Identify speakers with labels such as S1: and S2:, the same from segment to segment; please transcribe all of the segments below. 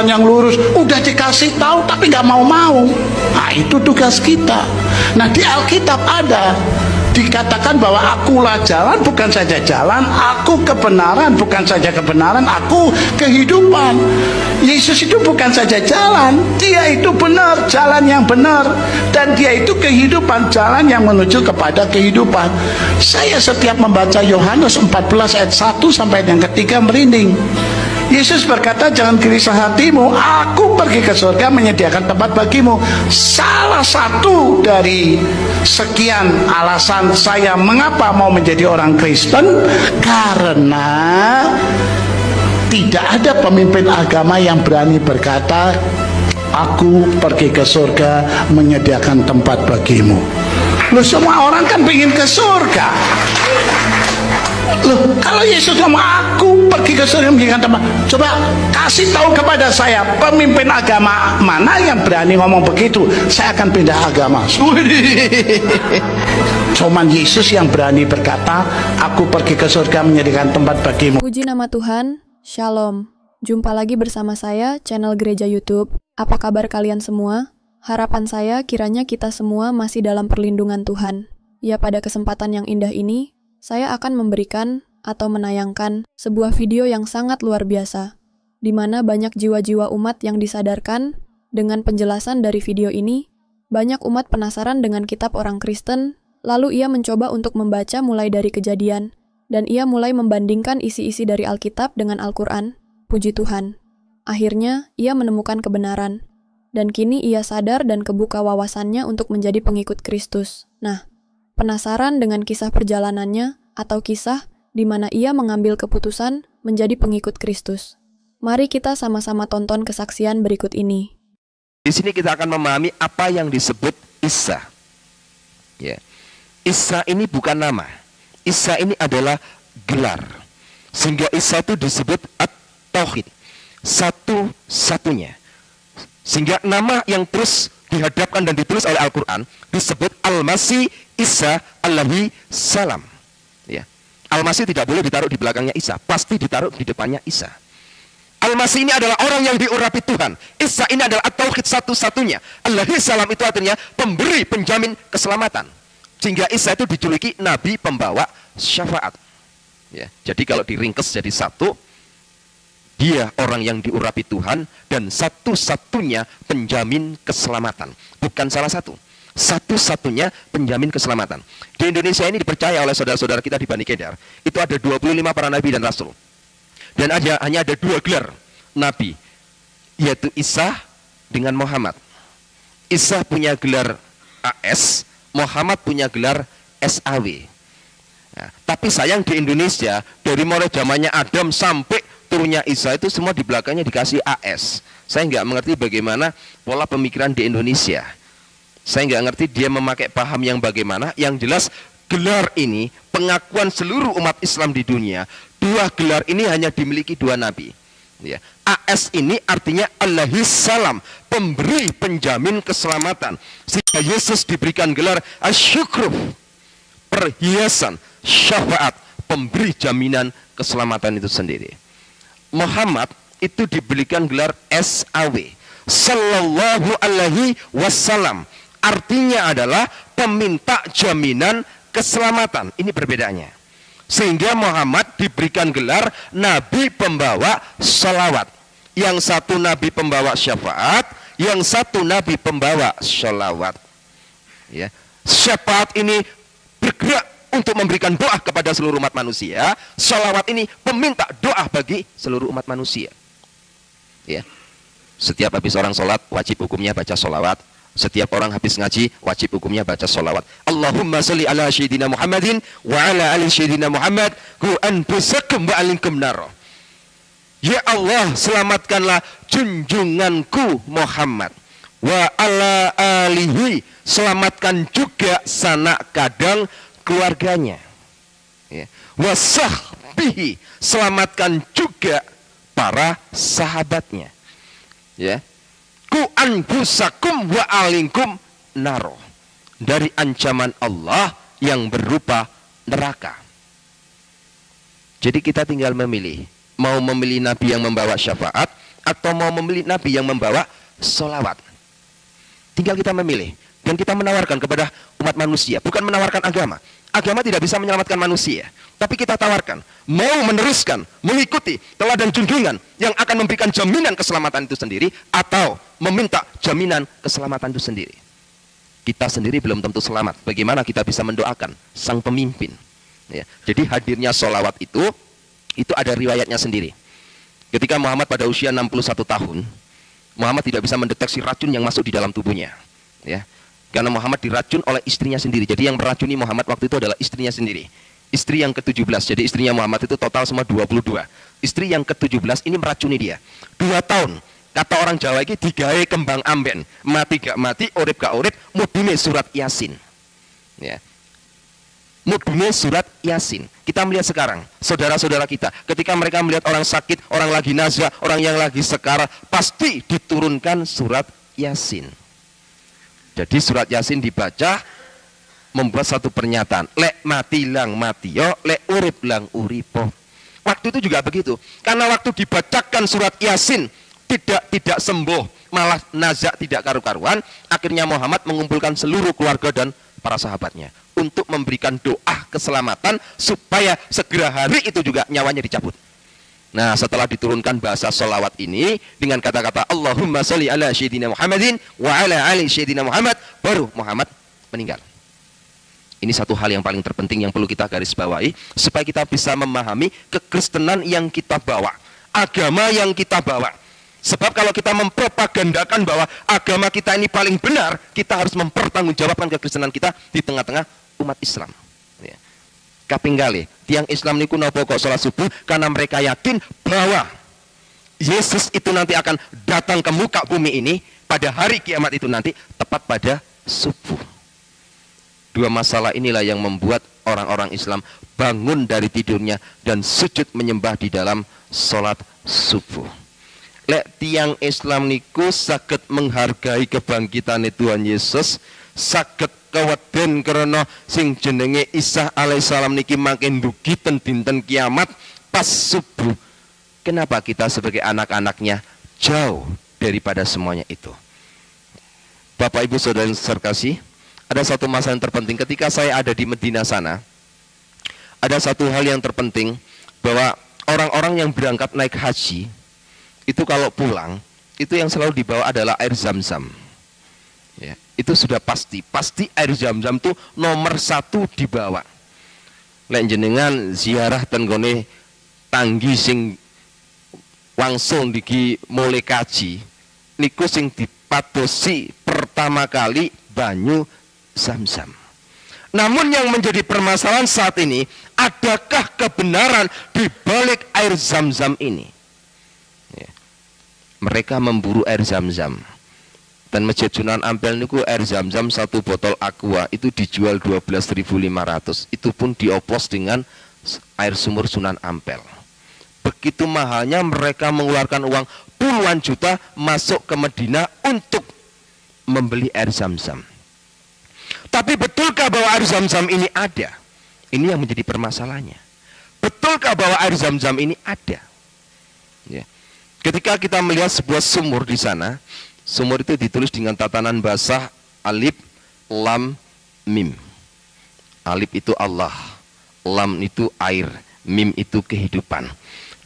S1: yang lurus, udah dikasih tahu tapi nggak mau-mau. Nah, itu tugas kita. Nah, di Alkitab ada dikatakan bahwa akulah jalan, bukan saja jalan, aku kebenaran, bukan saja kebenaran, aku kehidupan. Yesus itu bukan saja jalan, dia itu benar, jalan yang benar, dan dia itu kehidupan, jalan yang menuju kepada kehidupan. Saya setiap membaca Yohanes 14 ayat 1 sampai yang ketiga merinding. Yesus berkata, jangan gelisah hatimu, aku pergi ke surga menyediakan tempat bagimu. Salah satu dari sekian alasan saya mengapa mau menjadi orang Kristen, karena tidak ada pemimpin agama yang berani berkata, aku pergi ke surga menyediakan tempat bagimu. Loh, semua orang kan ingin ke surga. Loh, kalau Yesus ngomong aku pergi ke surga memberikan tempat, coba kasih tahu kepada saya pemimpin agama mana yang berani ngomong begitu, saya akan pindah agama. Cuman Yesus yang berani berkata, aku pergi ke surga menyediakan tempat bagimu.
S2: Puji nama Tuhan, Shalom. Jumpa lagi bersama saya, channel Gereja YouTube. Apa kabar kalian semua? Harapan saya kiranya kita semua masih dalam perlindungan Tuhan. Ya, pada kesempatan yang indah ini, saya akan memberikan atau menayangkan sebuah video yang sangat luar biasa, di mana banyak jiwa-jiwa umat yang disadarkan dengan penjelasan dari video ini. Banyak umat penasaran dengan kitab orang Kristen, lalu ia mencoba untuk membaca mulai dari Kejadian, dan ia mulai membandingkan isi-isi dari Alkitab dengan Al-Quran. Puji Tuhan. Akhirnya, ia menemukan kebenaran, dan kini ia sadar dan kebuka wawasannya untuk menjadi pengikut Kristus. Nah, penasaran dengan kisah perjalanannya atau kisah di mana ia mengambil keputusan menjadi pengikut Kristus. Mari kita sama-sama tonton kesaksian berikut ini.
S3: Di sini kita akan memahami apa yang disebut Isa. Ya. Isa ini bukan nama. Isa ini adalah gelar. Sehingga Isa itu disebut At-Tauhid. Satu-satunya. Sehingga nama yang terus dihadapkan dan ditulis oleh Al-Quran disebut Al-Masih Isa alaihi salam. Ya. Al-Masih tidak boleh ditaruh di belakangnya Isa, pasti ditaruh di depannya Isa. Al-Masih ini adalah orang yang diurapi Tuhan. Isa ini adalah At-Tauhid satu-satunya. Alaihi salam itu artinya pemberi, penjamin keselamatan. Sehingga Isa itu dijuluki Nabi pembawa syafaat. Ya. Jadi kalau diringkes jadi satu, dia orang yang diurapi Tuhan dan satu-satunya penjamin keselamatan. Bukan salah satu. Satu-satunya penjamin keselamatan. Di Indonesia ini dipercaya oleh saudara-saudara kita di Bani Kedar, itu ada 25 para nabi dan rasul. Dan hanya ada 2 gelar nabi, yaitu Isa dengan Muhammad. Isa punya gelar AS, Muhammad punya gelar SAW. Nah, tapi sayang di Indonesia, dari mulai zamannya Adam sampai turunnya Isa itu semua di belakangnya dikasih AS. Saya nggak mengerti bagaimana pola pemikiran di Indonesia. Saya nggak ngerti dia memakai paham yang bagaimana. Yang jelas gelar ini pengakuan seluruh umat Islam di dunia. 2 gelar ini hanya dimiliki 2 nabi. Ya. AS ini artinya Alaihi salam, pemberi penjamin keselamatan. Sehingga Yesus diberikan gelar Asyukruf, perhiasan syafaat, pemberi jaminan keselamatan itu sendiri. Muhammad itu diberikan gelar SAW, Sallallahu Alaihi Wasallam. Artinya adalah peminta jaminan keselamatan. Ini perbedaannya. Sehingga Muhammad diberikan gelar Nabi pembawa salawat. Yang satu Nabi pembawa syafaat, yang satu Nabi pembawa salawat. Ya. Syafaat ini bergerak untuk memberikan doa kepada seluruh umat manusia. Salawat ini peminta doa bagi seluruh umat manusia. Ya. Setiap habis orang sholat wajib hukumnya baca salawat. Setiap orang habis ngaji wajib hukumnya baca salawat. Allahumma salli ala syedina Muhammadin wa ala ali syedina Muhammad ku anfusakum wa alinkum naro. Ya Allah, selamatkanlah junjunganku Muhammad wa ala alihi, selamatkan juga sanak kadang keluarganya. Ya. Wa sahbihi, selamatkan juga para sahabatnya. Ya. Ku anfusakum wa alinkum naro, dari ancaman Allah yang berupa neraka. Jadi kita tinggal memilih, mau memilih nabi yang membawa syafaat atau mau memilih nabi yang membawa sholawat. Tinggal kita memilih. Dan kita menawarkan kepada umat manusia, bukan menawarkan agama. Agama tidak bisa menyelamatkan manusia. Tapi kita tawarkan, mau meneruskan, mengikuti teladan junjungan yang akan memberikan jaminan keselamatan itu sendiri, atau meminta jaminan keselamatan itu sendiri. Kita sendiri belum tentu selamat. Bagaimana kita bisa mendoakan sang pemimpin? Ya. Jadi hadirnya sholawat itu ada riwayatnya sendiri. Ketika Muhammad pada usia 61 tahun, Muhammad tidak bisa mendeteksi racun yang masuk di dalam tubuhnya. Ya. Karena Muhammad diracun oleh istrinya sendiri. Jadi yang meracuni Muhammad waktu itu adalah istrinya sendiri. Istri yang ke-17. Jadi istrinya Muhammad itu total semua 22. Istri yang ke-17 ini meracuni dia. 2 tahun. Kata orang Jawa ini digawe kembang amben. Mati gak mati, urip gak urip, mudune surat Yasin. Ya. Mudune surat Yasin. Kita melihat sekarang, saudara-saudara kita, ketika mereka melihat orang sakit, orang lagi nazah, orang yang lagi sekarat, pasti diturunkan surat Yasin. Jadi surat Yasin dibaca, membuat satu pernyataan, lek mati lang mati yo, lek urip lang uripo. Waktu itu juga begitu, karena waktu dibacakan surat Yasin tidak sembuh, malah nazak tidak karu-karuan. Akhirnya Muhammad mengumpulkan seluruh keluarga dan para sahabatnya untuk memberikan doa keselamatan supaya segera hari itu juga nyawanya dicabut. Nah, setelah diturunkan bahasa sholawat ini dengan kata-kata Allahumma sholli ala Sayyidina Muhammadin wa ala ali Sayyidina Muhammad, baru Muhammad meninggal. Ini satu hal yang paling terpenting yang perlu kita garis bawahi supaya kita bisa memahami kekristenan yang kita bawa, agama yang kita bawa. Sebab kalau kita mempropagandakan bahwa agama kita ini paling benar, kita harus mempertanggungjawabkan kekristenan kita di tengah-tengah umat Islam. Ya. Kapinggale, tiang Islam niku napa kok sholat subuh? Karena mereka yakin bahwa Yesus itu nanti akan datang ke muka bumi ini pada hari kiamat itu nanti tepat pada subuh. Dua masalah inilah yang membuat orang-orang Islam bangun dari tidurnya dan sujud menyembah di dalam sholat subuh. Lek tiang Islam niku saged menghargai kebangkitan Tuhan Yesus, saged keweden karena sing jenenge Isa alaihissalam niki makin dugi ten dinten kiamat pas subuh. Kenapa kita sebagai anak-anaknya jauh daripada semuanya itu? Bapak Ibu Saudara yang terkasih, ada satu masalah yang terpenting ketika saya ada di Medina sana. Ada satu hal yang terpenting bahwa orang-orang yang berangkat naik haji itu kalau pulang itu yang selalu dibawa adalah air zam-zam. Ya, itu sudah pasti air zam-zam itu nomor 1 dibawa. Lek jenengan ziarah ten gone tanggi sing langsung diki mulai kaji niku sing dipadosi pertama kali banyu zam-zam. Namun yang menjadi permasalahan saat ini, adakah kebenaran di balik air zam-zam ini? Ya. Mereka memburu air zam-zam. Dan Masjid Sunan Ampel niku air zam-zam 1 botol aqua itu dijual 12.500. Itu pun dioplos dengan air sumur Sunan Ampel. Begitu mahalnya mereka mengeluarkan uang puluhan juta masuk ke Medina untuk membeli air zam-zam. Tapi betulkah bahwa air zam-zam ini ada? Ini yang menjadi permasalahannya. Betulkah bahwa air zam-zam ini ada? Ya. Ketika kita melihat sebuah sumur di sana, sumur itu ditulis dengan tatanan basah alif, lam, mim. Alif itu Allah, lam itu air, mim itu kehidupan.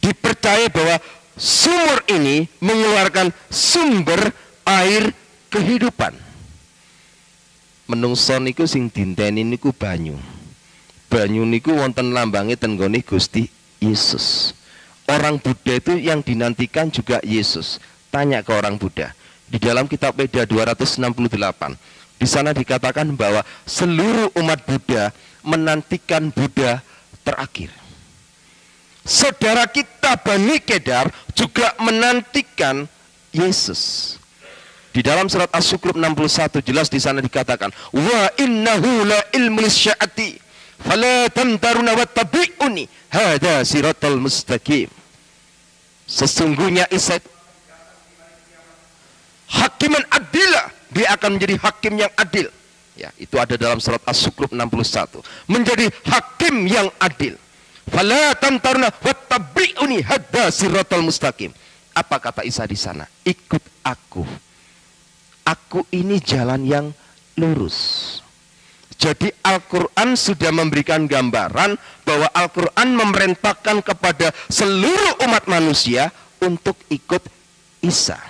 S3: Dipercaya bahwa sumur ini mengeluarkan sumber air kehidupan. Menungso niku sing dinteni niku banyu. Banyu niku wonten lambange ten nggone Gusti Yesus. Orang Buddha itu yang dinantikan juga Yesus. Tanya ke orang Buddha. Di dalam kitab Veda 268, di sana dikatakan bahwa seluruh umat Buddha menantikan Buddha terakhir. Saudara kita Bani Kedar juga menantikan Yesus. Di dalam surat Asy-Syukur 61 jelas di sana dikatakan, wa innahu la ilmu lisya'ati fala tamtaruna wattabi'uni hadza siratal mustaqim. Sesungguhnya Isa hakiman adilah, dia akan menjadi hakim yang adil. Ya, itu ada dalam surat Asy-Syukur 61. Menjadi hakim yang adil. Fala tamtaruna wattabi'uni hadza siratal mustaqim. Apa kata Isa di sana? Ikut aku. Aku ini jalan yang lurus. Jadi Al-Quran sudah memberikan gambaran bahwa Al-Quran memerintahkan kepada seluruh umat manusia untuk ikut Isa.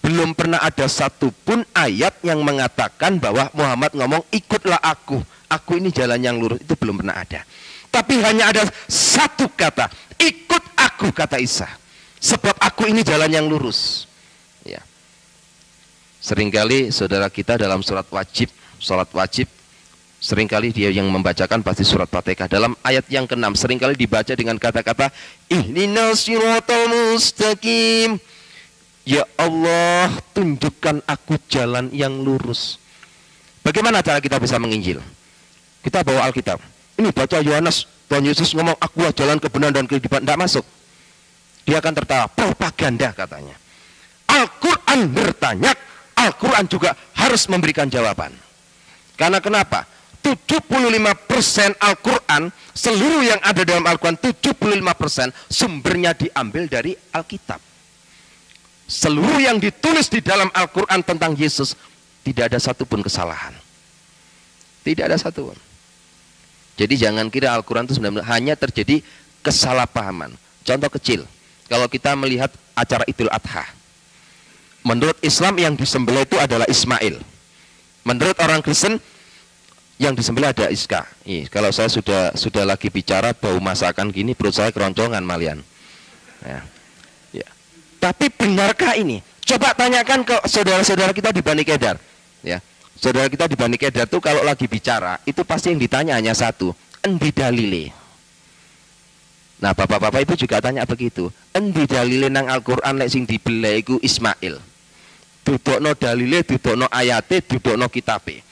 S3: Belum pernah ada satupun ayat yang mengatakan bahwa Muhammad ngomong ikutlah aku ini jalan yang lurus. Itu belum pernah ada. Tapi hanya ada satu kata, ikut aku, kata Isa. Sebab aku ini jalan yang lurus. Ya. Seringkali saudara kita dalam sholat wajib, seringkali dia yang membacakan pasti surat Fatihah. Dalam ayat yang ke-6 seringkali dibaca dengan kata-kata ihdinas siratal mustaqim. Ya Allah, tunjukkan aku jalan yang lurus. Bagaimana cara kita bisa menginjil? Kita bawa Alkitab. Ini baca Yohanes, Tuhan Yesus ngomong akulah jalan kebenaran dan kehidupan. Tidak masuk. Dia akan tertawa, propaganda katanya. Al-Quran bertanya, Al-Quran juga harus memberikan jawaban. Karena kenapa? 75% Al-Quran, seluruh yang ada dalam Al-Quran, 75% sumbernya diambil dari Alkitab. Seluruh yang ditulis di dalam Al-Quran tentang Yesus, tidak ada satupun kesalahan. Tidak ada satupun. Jadi jangan kira Al-Quran itu sebenarnya hanya terjadi kesalahpahaman. Contoh kecil, kalau kita melihat acara Idul Adha, menurut Islam yang disembelih itu adalah Ismail. Menurut orang Kristen yang disembelih ada Iska. Kalau saya sudah lagi bicara bau masakan gini, perut saya keroncongan malian. Ya. Tapi benarkah ini? Coba tanyakan ke saudara-saudara kita di Bani Kedar. Ya. Saudara kita di Bani Kedar itu kalau lagi bicara, itu pasti yang ditanya hanya satu, endi dalile. Nah, bapak-bapak ibu juga tanya begitu. Endi dalile nang Al-Qur'an lek sing dibeleh iku Ismail. Dudukno dalile, dudukno ayate, dudukno kitabe.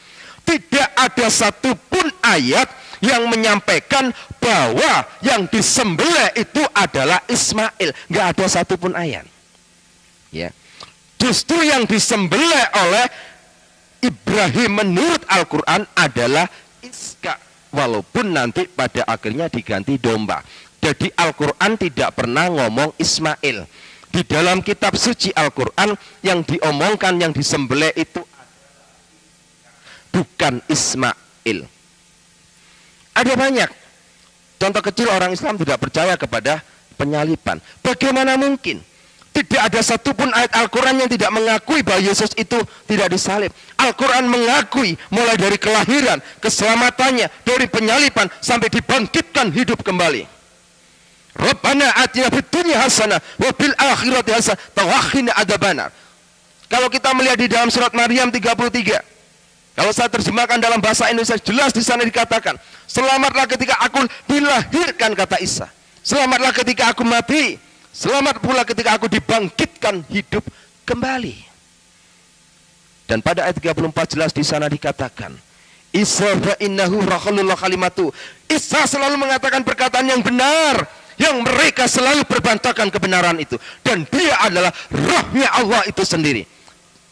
S3: Tidak ada satupun ayat yang menyampaikan bahwa yang disembelih itu adalah Ismail. Nggak ada satupun ayat. Ya, justru yang disembelih oleh Ibrahim menurut Al-Quran adalah Iska, walaupun nanti pada akhirnya diganti domba. Jadi Al-Quran tidak pernah ngomong Ismail. Di dalam kitab suci Al-Quran yang diomongkan, yang disembelih itu bukan Ismail. Ada banyak contoh kecil orang Islam tidak percaya kepada penyaliban. Bagaimana mungkin? Tidak ada satupun ayat Al-Quran yang tidak mengakui bahwa Yesus itu tidak disalib. Al-Quran mengakui mulai dari kelahiran, keselamatannya, dari penyaliban sampai dibangkitkan hidup kembali. Rabbana atina fid dunya hasanah wa fil akhirati hasanah wa qina adzabannar. Kalau kita melihat di dalam surat Maryam 33, kalau saya terjemahkan dalam bahasa Indonesia, jelas di sana dikatakan, selamatlah ketika aku dilahirkan, kata Isa. Selamatlah ketika aku mati. Selamat pula ketika aku dibangkitkan hidup kembali. Dan pada ayat 34 jelas di sana dikatakan, Isa fa innahu rakhulullah kalimatu. Isa selalu mengatakan perkataan yang benar, yang mereka selalu berbantakan kebenaran itu. Dan dia adalah rohnya Allah itu sendiri.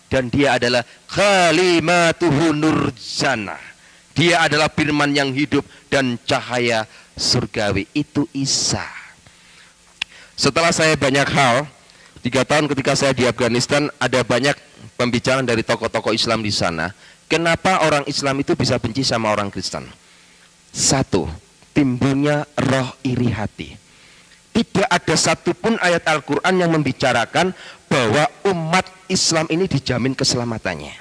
S3: Dan dia adalah kalimatuhu nurjana. Dia adalah firman yang hidup dan cahaya surgawi. Itu Isa. Setelah saya banyak hal, 3 tahun ketika saya di Afghanistan, ada banyak pembicaraan dari tokoh-tokoh Islam di sana. Kenapa orang Islam itu bisa benci sama orang Kristen? 1, timbulnya roh iri hati. Tidak ada satupun ayat Al-Quran yang membicarakan bahwa umat Islam ini dijamin keselamatannya.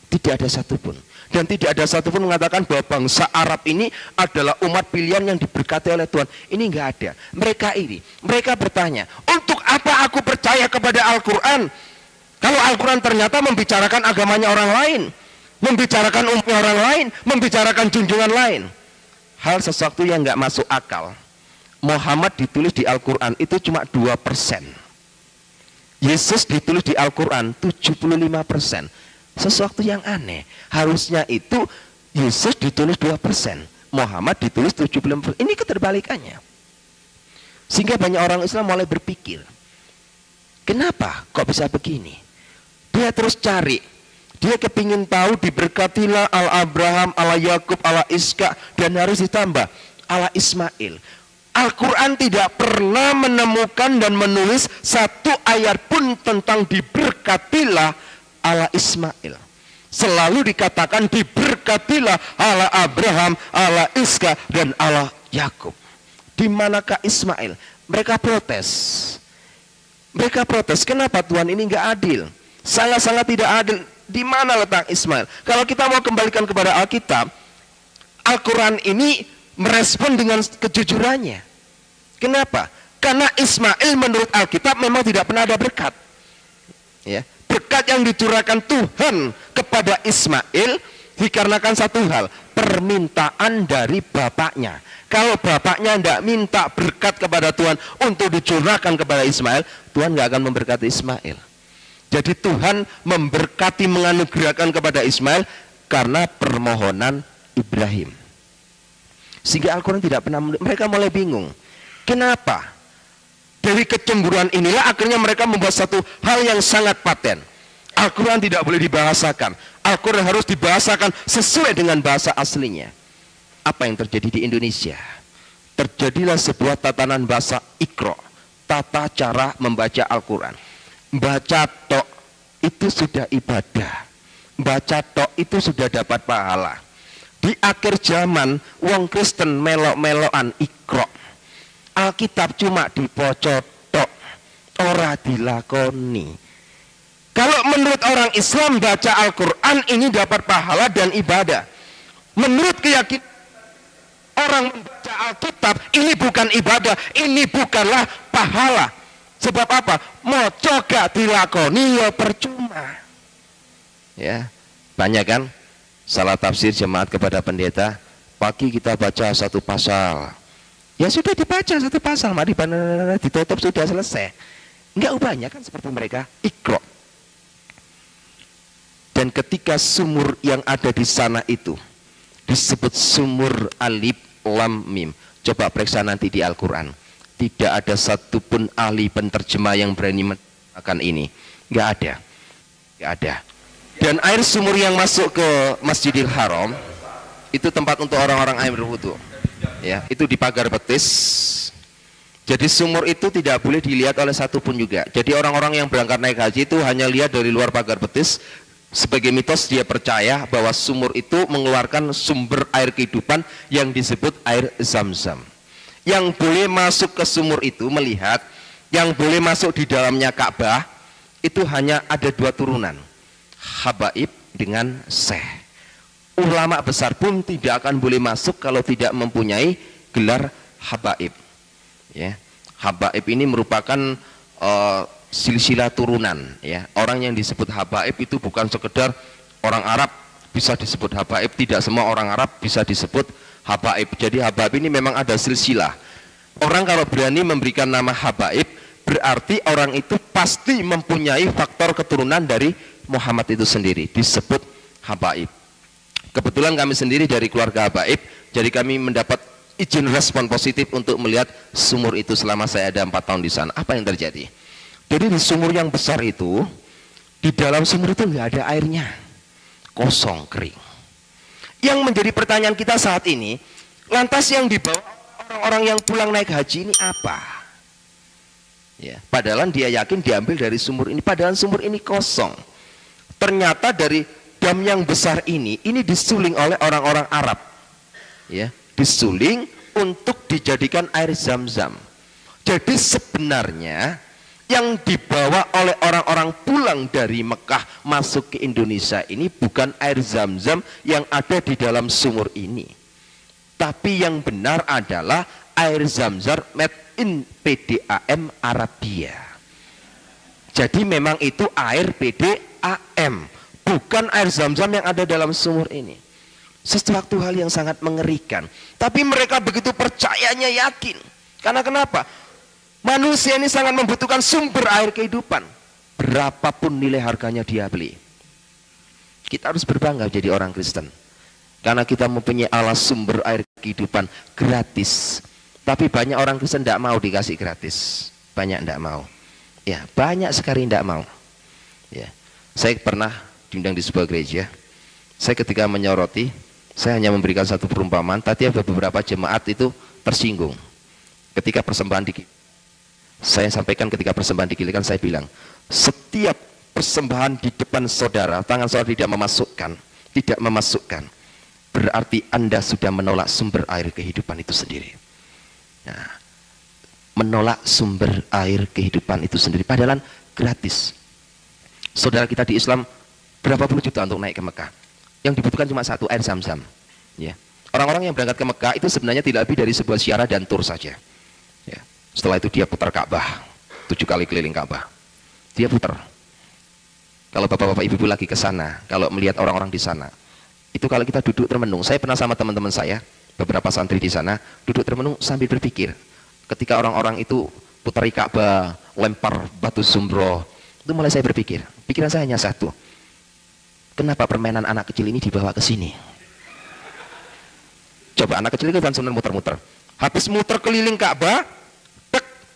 S3: Tidak ada satupun. Dan tidak ada satupun mengatakan bahwa bangsa Arab ini adalah umat pilihan yang diberkati oleh Tuhan. Ini enggak ada. Mereka iri. Mereka bertanya, untuk apa aku percaya kepada Al-Quran? Kalau Al-Quran ternyata membicarakan agamanya orang lain, membicarakan umatnya orang lain, membicarakan junjungan lain. Hal sesuatu yang enggak masuk akal. Muhammad ditulis di Al-Quran itu cuma 2%. Yesus ditulis di Al-Quran 75%. Sesuatu yang aneh. Harusnya itu Yesus ditulis 2%, Muhammad ditulis 75%. Ini keterbalikannya. Sehingga banyak orang Islam mulai berpikir, kenapa kok bisa begini? Dia terus cari. Dia kepingin tahu diberkatilah ala Abraham, ala Yakub, ala Iska, dan harus ditambah ala Ismail. Al-Quran tidak pernah menemukan dan menulis satu ayat pun tentang diberkatilah ala Ismail. Selalu dikatakan diberkatilah ala Abraham, ala Iska, dan ala Yakub. Di manakah Ismail? Mereka protes. Mereka protes, kenapa Tuhan ini nggak adil? Sangat-sangat tidak adil. Di mana letak Ismail? Kalau kita mau kembalikan kepada Alkitab, Al-Quran ini merespon dengan kejujurannya. Kenapa? Karena Ismail menurut Alkitab memang tidak pernah ada berkat. Ya, berkat yang dicurahkan Tuhan kepada Ismail dikarenakan satu hal, permintaan dari bapaknya. Kalau bapaknya tidak minta berkat kepada Tuhan untuk dicurahkan kepada Ismail, Tuhan nggak akan memberkati Ismail. Jadi Tuhan memberkati, menganugerahkan kepada Ismail karena permohonan Ibrahim. Sehingga Al-Quran tidak pernah, mereka mulai bingung. Kenapa? Dari kecemburuan inilah akhirnya mereka membuat satu hal yang sangat paten. Al-Quran tidak boleh dibahasakan. Al-Quran harus dibahasakan sesuai dengan bahasa aslinya. Apa yang terjadi di Indonesia? Terjadilah sebuah tatanan bahasa Iqra, tata cara membaca Al-Quran. Baca tok itu sudah ibadah. Baca tok itu sudah dapat pahala. Di akhir zaman, wong Kristen melok-melokan Iqra. Alkitab cuma dipocotok, ora dilakoni. Kalau menurut orang Islam baca Al-Quran ini dapat pahala dan ibadah. Menurut keyakinan orang membaca Alkitab ini bukan ibadah, ini bukanlah pahala. Sebab apa? Moco gak dilakoni ya percuma. Ya, banyak kan salah tafsir jemaat kepada pendeta. Pagi kita baca satu pasal. Ya sudah dibaca satu pasal, mari ditutup sudah selesai. Enggak ubahnya kan seperti mereka Iqra. Dan ketika sumur yang ada di sana itu disebut sumur alif lam mim. Coba periksa nanti di Al-Quran. Tidak ada satupun ahli penterjemah yang berani mengatakan ini. Enggak ada. Enggak ada. Dan air sumur yang masuk ke Masjidil Haram itu tempat untuk orang-orang air berwudu. Ya, itu di pagar betis. Jadi sumur itu tidak boleh dilihat oleh satupun juga. Jadi orang-orang yang berangkat naik haji itu hanya lihat dari luar pagar betis. Sebagai mitos dia percaya bahwa sumur itu mengeluarkan sumber air kehidupan yang disebut air Zam-Zam. Yang boleh masuk ke sumur itu melihat, yang boleh masuk di dalamnya Ka'bah itu hanya ada dua turunan, Habaib dengan Syekh. Ulama besar pun tidak akan boleh masuk kalau tidak mempunyai gelar Habaib. Ya, Habaib ini merupakan silsilah turunan. Ya, orang yang disebut Habaib itu bukan sekedar orang Arab bisa disebut Habaib, tidak semua orang Arab bisa disebut Habaib. Jadi Habaib ini memang ada silsilah. Orang kalau berani memberikan nama Habaib berarti orang itu pasti mempunyai faktor keturunan dari Muhammad itu sendiri, disebut Habaib. Kebetulan kami sendiri dari keluarga Habaib, jadi kami mendapat izin respon positif untuk melihat sumur itu selama saya ada 4 tahun di sana. Apa yang terjadi? Jadi di sumur yang besar itu, di dalam sumur itu nggak ada airnya, kosong, kering. Yang menjadi pertanyaan kita saat ini, lantas yang dibawa orang-orang yang pulang naik haji ini apa? Ya, padahal dia yakin diambil dari sumur ini, padahal sumur ini kosong. Ternyata dari dam yang besar ini disuling oleh orang-orang Arab. Ya, disuling untuk dijadikan air Zam-Zam. Jadi sebenarnya yang dibawa oleh orang-orang pulang dari Mekah masuk ke Indonesia ini bukan air Zam-Zam yang ada di dalam sumur ini. Tapi yang benar adalah air Zam-Zam made in PDAM Arabia. Jadi memang itu air PDAM, bukan air Zam-Zam yang ada dalam sumur ini. Sesuatu hal yang sangat mengerikan. Tapi mereka begitu percayanya, yakin. Karena kenapa? Manusia ini sangat membutuhkan sumber air kehidupan. Berapapun nilai harganya dia beli. Kita harus berbangga jadi orang Kristen. Karena kita mempunyai alas sumber air kehidupan gratis. Tapi banyak orang Kristen tidak mau dikasih gratis. Banyak tidak mau. Ya, banyak sekali tidak mau. Ya, saya pernah diundang di sebuah gereja. Saya ketika menyoroti, saya hanya memberikan satu perumpamaan. Tadi ada beberapa jemaat itu tersinggung. Ketika persembahan saya sampaikan ketika persembahan dikilikan, saya bilang, setiap persembahan di depan saudara, tangan saudara tidak memasukkan, berarti Anda sudah menolak sumber air kehidupan itu sendiri. Nah, menolak sumber air kehidupan itu sendiri, padahal gratis. Saudara kita di Islam berapa puluh juta untuk naik ke Mekah, yang dibutuhkan cuma satu, air Zam-Zam. Ya. Orang-orang yang berangkat ke Mekah itu sebenarnya tidak lebih dari sebuah ziarah dan tur saja. Ya. Setelah itu dia putar Ka'bah, 7 kali keliling Ka'bah. Dia putar. Kalau bapak-bapak ibu-ibu lagi ke sana, kalau melihat orang-orang di sana, itu kalau kita duduk termenung, saya pernah sama teman-teman saya, beberapa santri di sana, duduk termenung sambil berpikir. Ketika orang-orang itu putari Ka'bah, lempar batu zumbro, itu mulai saya berpikir. Pikiran saya hanya satu. Kenapa permainan anak kecil ini dibawa ke sini? Coba anak kecil itu kan sebenarnya muter-muter. Habis muter keliling Ka'bah,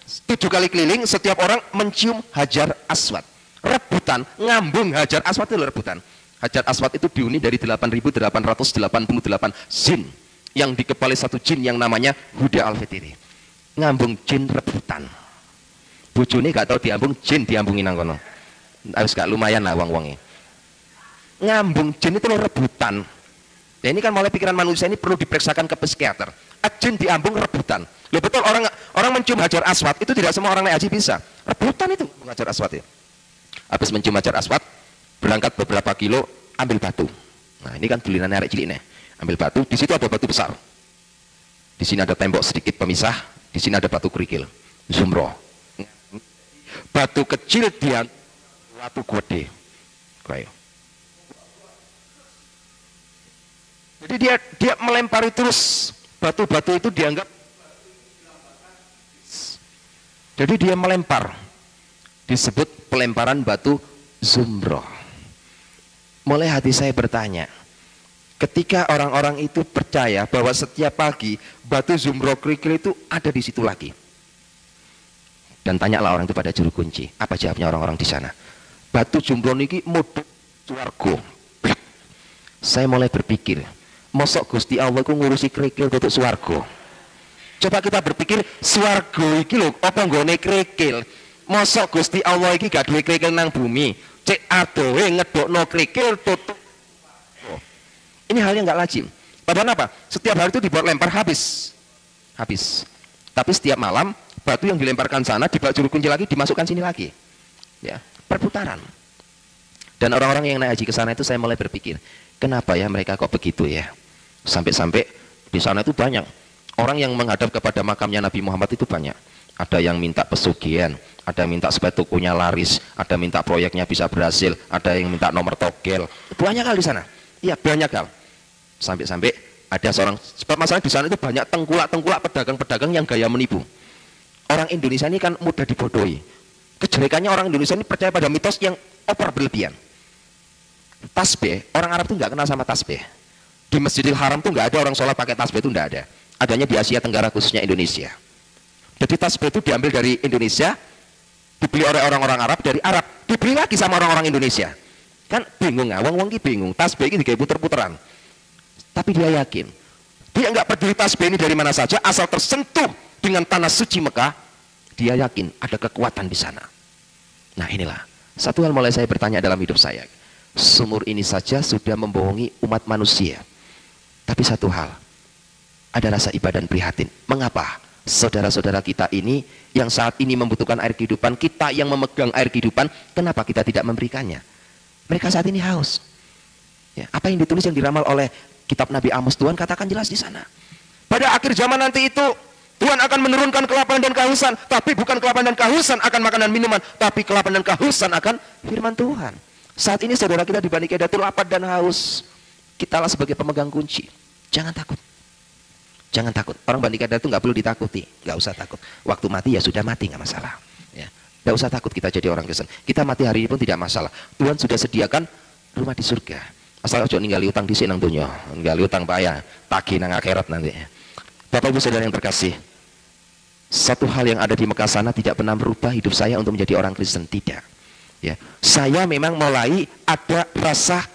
S3: 7 kali keliling, setiap orang mencium Hajar Aswad. Rebutan, ngambung Hajar Aswad itu rebutan. Hajar Aswad itu dihuni dari 8.888 jin yang dikepali satu jin yang namanya Huda Al-Fitri. Ngambung jin rebutan. Bojone gak tahu diambung, jin diambungin nang kono. Harus gak lumayan lah wong-wonge. Ngambung jin itu rebutan. Ya ini kan mulai pikiran manusia ini perlu diperiksakan ke psikiater. Jin diambung rebutan. Loh betul, orang mencium Hajar Aswad itu tidak semua orang naik haji bisa. Rebutan itu Hajar Aswad ya. Habis mencium Hajar Aswad, berangkat beberapa kilo, ambil batu. Nah ini kan dulinannya arek cilik nih. Ambil batu, di situ ada batu besar. Di sini ada tembok sedikit pemisah, di sini ada batu kerikil, zumro. Batu kecil dia batu gede. Kayak. Jadi dia melempari terus batu-batu itu dianggap. Jadi dia melempar, disebut pelemparan batu zumro. Mulai hati saya bertanya, ketika orang-orang itu percaya bahwa setiap pagi batu zumro kerikil itu ada di situ lagi, dan tanyalah orang itu pada juru kunci, apa jawabnya orang-orang di sana? Batu zumro niki mudhun swarga. Saya mulai berpikir, mosok Gusti Allah ku ngurusi kerikil untuk swarga? Coba kita berpikir, swarga iki lho apa nggone kerikil? Mosok Gusti Allah iki gak duwe kerikil nang bumi, cek adohe ngedokno kerikil tutup. Ini hal yang gak lazim. Padahal apa? Setiap hari itu dibuat lempar habis. Tapi setiap malam batu yang dilemparkan sana dibawa juru kunci lagi, dimasukkan sini lagi. Ya, perputaran. Dan orang-orang yang naik haji ke sana itu saya mulai berpikir, kenapa ya mereka kok begitu ya? Sampai-sampai di sana itu banyak orang yang menghadap kepada makamnya Nabi Muhammad itu banyak. Ada yang minta pesugihan, ada yang minta supaya tokonya laris, ada yang minta proyeknya bisa berhasil, ada yang minta nomor togel. Banyak hal di sana. Iya, banyak hal. Sampai-sampai ada seorang, sebab masalah di sana itu banyak tengkulak-tengkulak pedagang-pedagang yang gaya menipu. Orang Indonesia ini kan mudah dibodohi. Kejelekannya orang Indonesia ini percaya pada mitos yang over berlebihan. Tasbih, orang Arab itu nggak kenal sama tasbih. Di Masjidil Haram tuh nggak ada orang sholat pakai tasbih, itu nggak ada. Adanya di Asia Tenggara khususnya Indonesia. Jadi tasbih itu diambil dari Indonesia, dibeli oleh orang-orang Arab, dari Arab dibeli lagi sama orang-orang Indonesia. Kan bingung, wong-wong ki bingung. Tasbih ini digawe puter-puteran. Tapi dia yakin, dia nggak peduli tasbih ini dari mana saja, asal tersentuh dengan tanah suci Mekah, dia yakin ada kekuatan di sana. Nah inilah satu hal mulai saya bertanya dalam hidup saya. Sumur ini saja sudah membohongi umat manusia. Tapi satu hal, ada rasa iba dan prihatin. Mengapa saudara-saudara kita ini yang saat ini membutuhkan air kehidupan, kita yang memegang air kehidupan, kenapa kita tidak memberikannya? Mereka saat ini haus. Ya, apa yang ditulis yang diramal oleh kitab Nabi Amos, Tuhan katakan jelas di sana. Pada akhir zaman nanti itu Tuhan akan menurunkan kelaparan dan kehausan, tapi bukan kelaparan dan kehausan akan makanan minuman, tapi kelaparan dan kehausan akan firman Tuhan. Saat ini saudara kita di Bani Kedatul lapar dan haus. Kitalah sebagai pemegang kunci. Jangan takut. Jangan takut. Orang Bani Kedatul itu nggak perlu ditakuti, nggak usah takut. Waktu mati ya sudah mati, nggak masalah. Ya, nggak usah takut kita jadi orang Kristen. Kita mati hari ini pun tidak masalah. Tuhan sudah sediakan rumah di surga. Asal ojo ninggali utang di sini nang dunia, ninggali utang payah, tagih nang akhirat nanti. Bapak Ibu saudara yang terkasih, satu hal yang ada di Mekah sana tidak pernah merubah hidup saya untuk menjadi orang Kristen, tidak. Ya, saya memang mulai ada rasa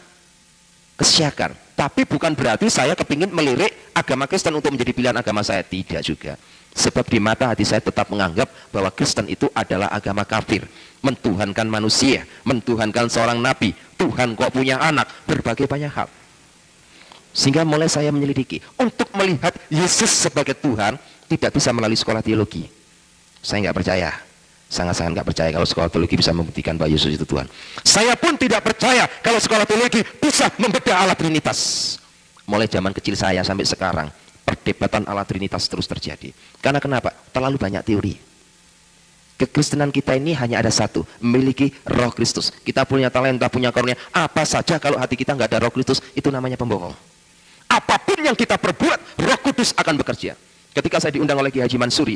S3: kesyakan, tapi bukan berarti saya kepingin melirik agama Kristen untuk menjadi pilihan agama saya, tidak juga. Sebab di mata hati saya tetap menganggap bahwa Kristen itu adalah agama kafir, mentuhankan manusia, mentuhankan seorang nabi, Tuhan kok punya anak, berbagai banyak hal. Sehingga mulai saya menyelidiki, untuk melihat Yesus sebagai Tuhan tidak bisa melalui sekolah teologi. Saya nggak percaya, sangat-sangat nggak percaya kalau sekolah teologi bisa membuktikan bahwa Yesus itu Tuhan. Saya pun tidak percaya kalau sekolah teologi bisa membedah Allah Trinitas. Mulai zaman kecil saya sampai sekarang, perdebatan Allah Trinitas terus terjadi. Karena kenapa? Terlalu banyak teori. Kekristenan kita ini hanya ada satu, memiliki Roh Kristus. Kita punya talenta, punya karunia, apa saja kalau hati kita nggak ada Roh Kristus, itu namanya pembohong. Apapun yang kita perbuat, Roh Kudus akan bekerja. Ketika saya diundang oleh Ki Haji Mansuri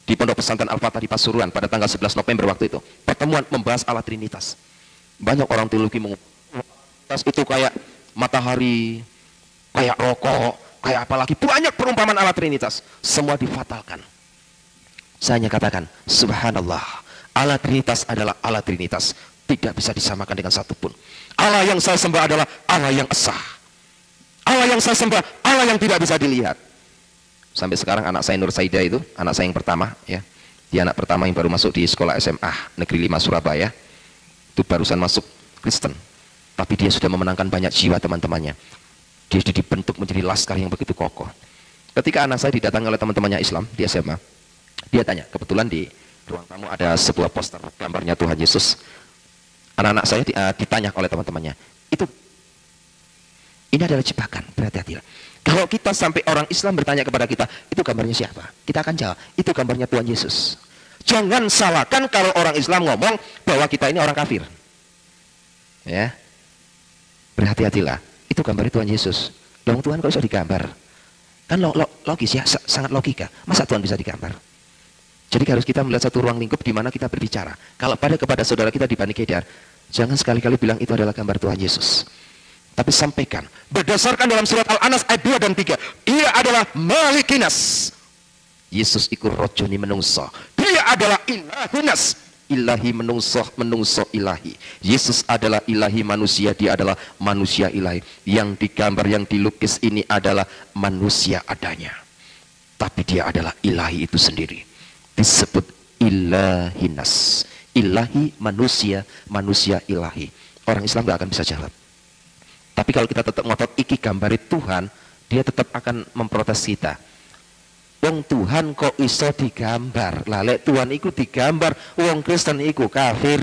S3: di Pondok Pesantren Al-Fatah di Pasuruan pada tanggal 11 November waktu itu, pertemuan membahas Allah Trinitas. Banyak orang teologi mengatakan itu kayak matahari, kayak rokok, kayak apalagi banyak perumpamaan Allah Trinitas, semua difatalkan. Saya hanya katakan, subhanallah, Allah Trinitas adalah Allah Trinitas, tidak bisa disamakan dengan satupun. Allah yang saya sembah adalah Allah yang esa. Allah yang saya sembah, Allah yang tidak bisa dilihat. Sampai sekarang anak saya Nur Saida itu, anak saya yang pertama, ya, dia anak pertama yang baru masuk di sekolah SMA Negeri 5 Surabaya, itu barusan masuk Kristen, tapi dia sudah memenangkan banyak jiwa teman-temannya. Dia sudah dibentuk menjadi laskar yang begitu kokoh. Ketika anak saya didatangi oleh teman-temannya Islam di SMA, dia tanya, kebetulan di ruang tamu ada sebuah poster gambarnya Tuhan Yesus. Anak-anak saya ditanya oleh teman-temannya, ini adalah jebakan, berhati-hatilah. Kalau kita sampai orang Islam bertanya kepada kita, itu gambarnya siapa? Kita akan jawab, itu gambarnya Tuhan Yesus. Jangan salahkan kalau orang Islam ngomong bahwa kita ini orang kafir. Ya, berhati-hatilah. Itu gambarnya Tuhan Yesus. Dong Tuhan kok bisa digambar? Kan logis ya, sangat logika. Masa Tuhan bisa digambar? Jadi harus kita melihat satu ruang lingkup di mana kita berbicara. Kalau kepada saudara kita di Bani Kedar, jangan sekali-kali bilang itu adalah gambar Tuhan Yesus. Tapi sampaikan, berdasarkan dalam surat Al-Anas ayat 2 dan 3, ia adalah Malikinas. Yesus iku rojoni menungso. Dia adalah Ilahinas. Ilahi menungso ilahi. Yesus adalah ilahi manusia, dia adalah manusia ilahi. Yang digambar, yang dilukis ini adalah manusia adanya. Tapi dia adalah ilahi itu sendiri. Disebut Ilahinas. Ilahi manusia, manusia ilahi. Orang Islam gak akan bisa jawab. Tapi kalau kita tetap ngotot iki gambari Tuhan, dia tetap akan memprotes kita. Wong Tuhan kok iso digambar? Lah lek Tuhan iku digambar, wong Kristen iku kafir.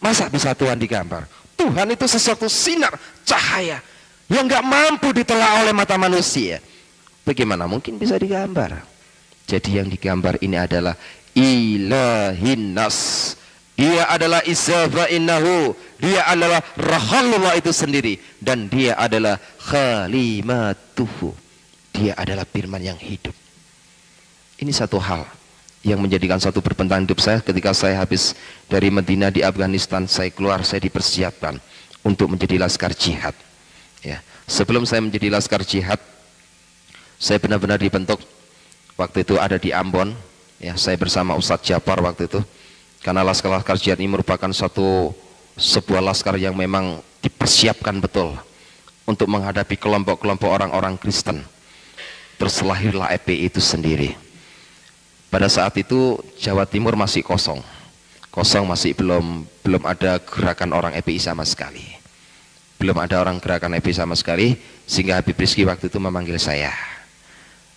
S3: Masa bisa Tuhan digambar? Tuhan itu sesuatu sinar, cahaya yang nggak mampu ditelaah oleh mata manusia. Bagaimana mungkin bisa digambar? Jadi yang digambar ini adalah Ilahinas. Dia adalah Isa fa innahu, dia adalah Rasulullah itu sendiri, dan dia adalah Khalimatuhu, dia adalah firman yang hidup. Ini satu hal yang menjadikan satu perbentangan hidup saya. Ketika saya habis dari Madinah di Afghanistan, saya keluar, saya dipersiapkan untuk menjadi laskar jihad. Ya, sebelum saya menjadi laskar jihad, saya benar-benar dibentuk. Waktu itu ada di Ambon, ya, saya bersama Ustadz Japar waktu itu. Karena laskar jihad ini merupakan sebuah laskar yang memang dipersiapkan betul untuk menghadapi kelompok-kelompok orang-orang Kristen. Terus lahirlah EPI itu sendiri. Pada saat itu Jawa Timur masih kosong, masih belum ada gerakan orang EPI sama sekali. Belum ada orang gerakan EPI sama sekali, sehingga Habib Rizki waktu itu memanggil saya.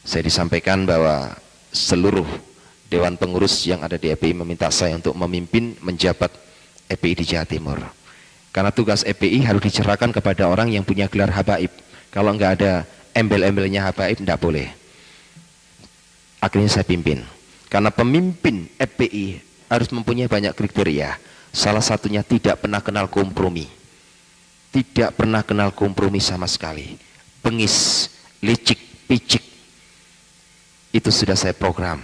S3: Saya disampaikan bahwa seluruh Dewan Pengurus yang ada di EPI meminta saya untuk memimpin menjabat EPI di Jawa Timur. Karena tugas EPI harus dicerahkan kepada orang yang punya gelar habaib. Kalau nggak ada embel-embelnya habaib, tidak boleh. Akhirnya saya pimpin. Karena pemimpin EPI harus mempunyai banyak kriteria. Salah satunya tidak pernah kenal kompromi. Tidak pernah kenal kompromi sama sekali. Bengis, licik, picik. Itu sudah saya program.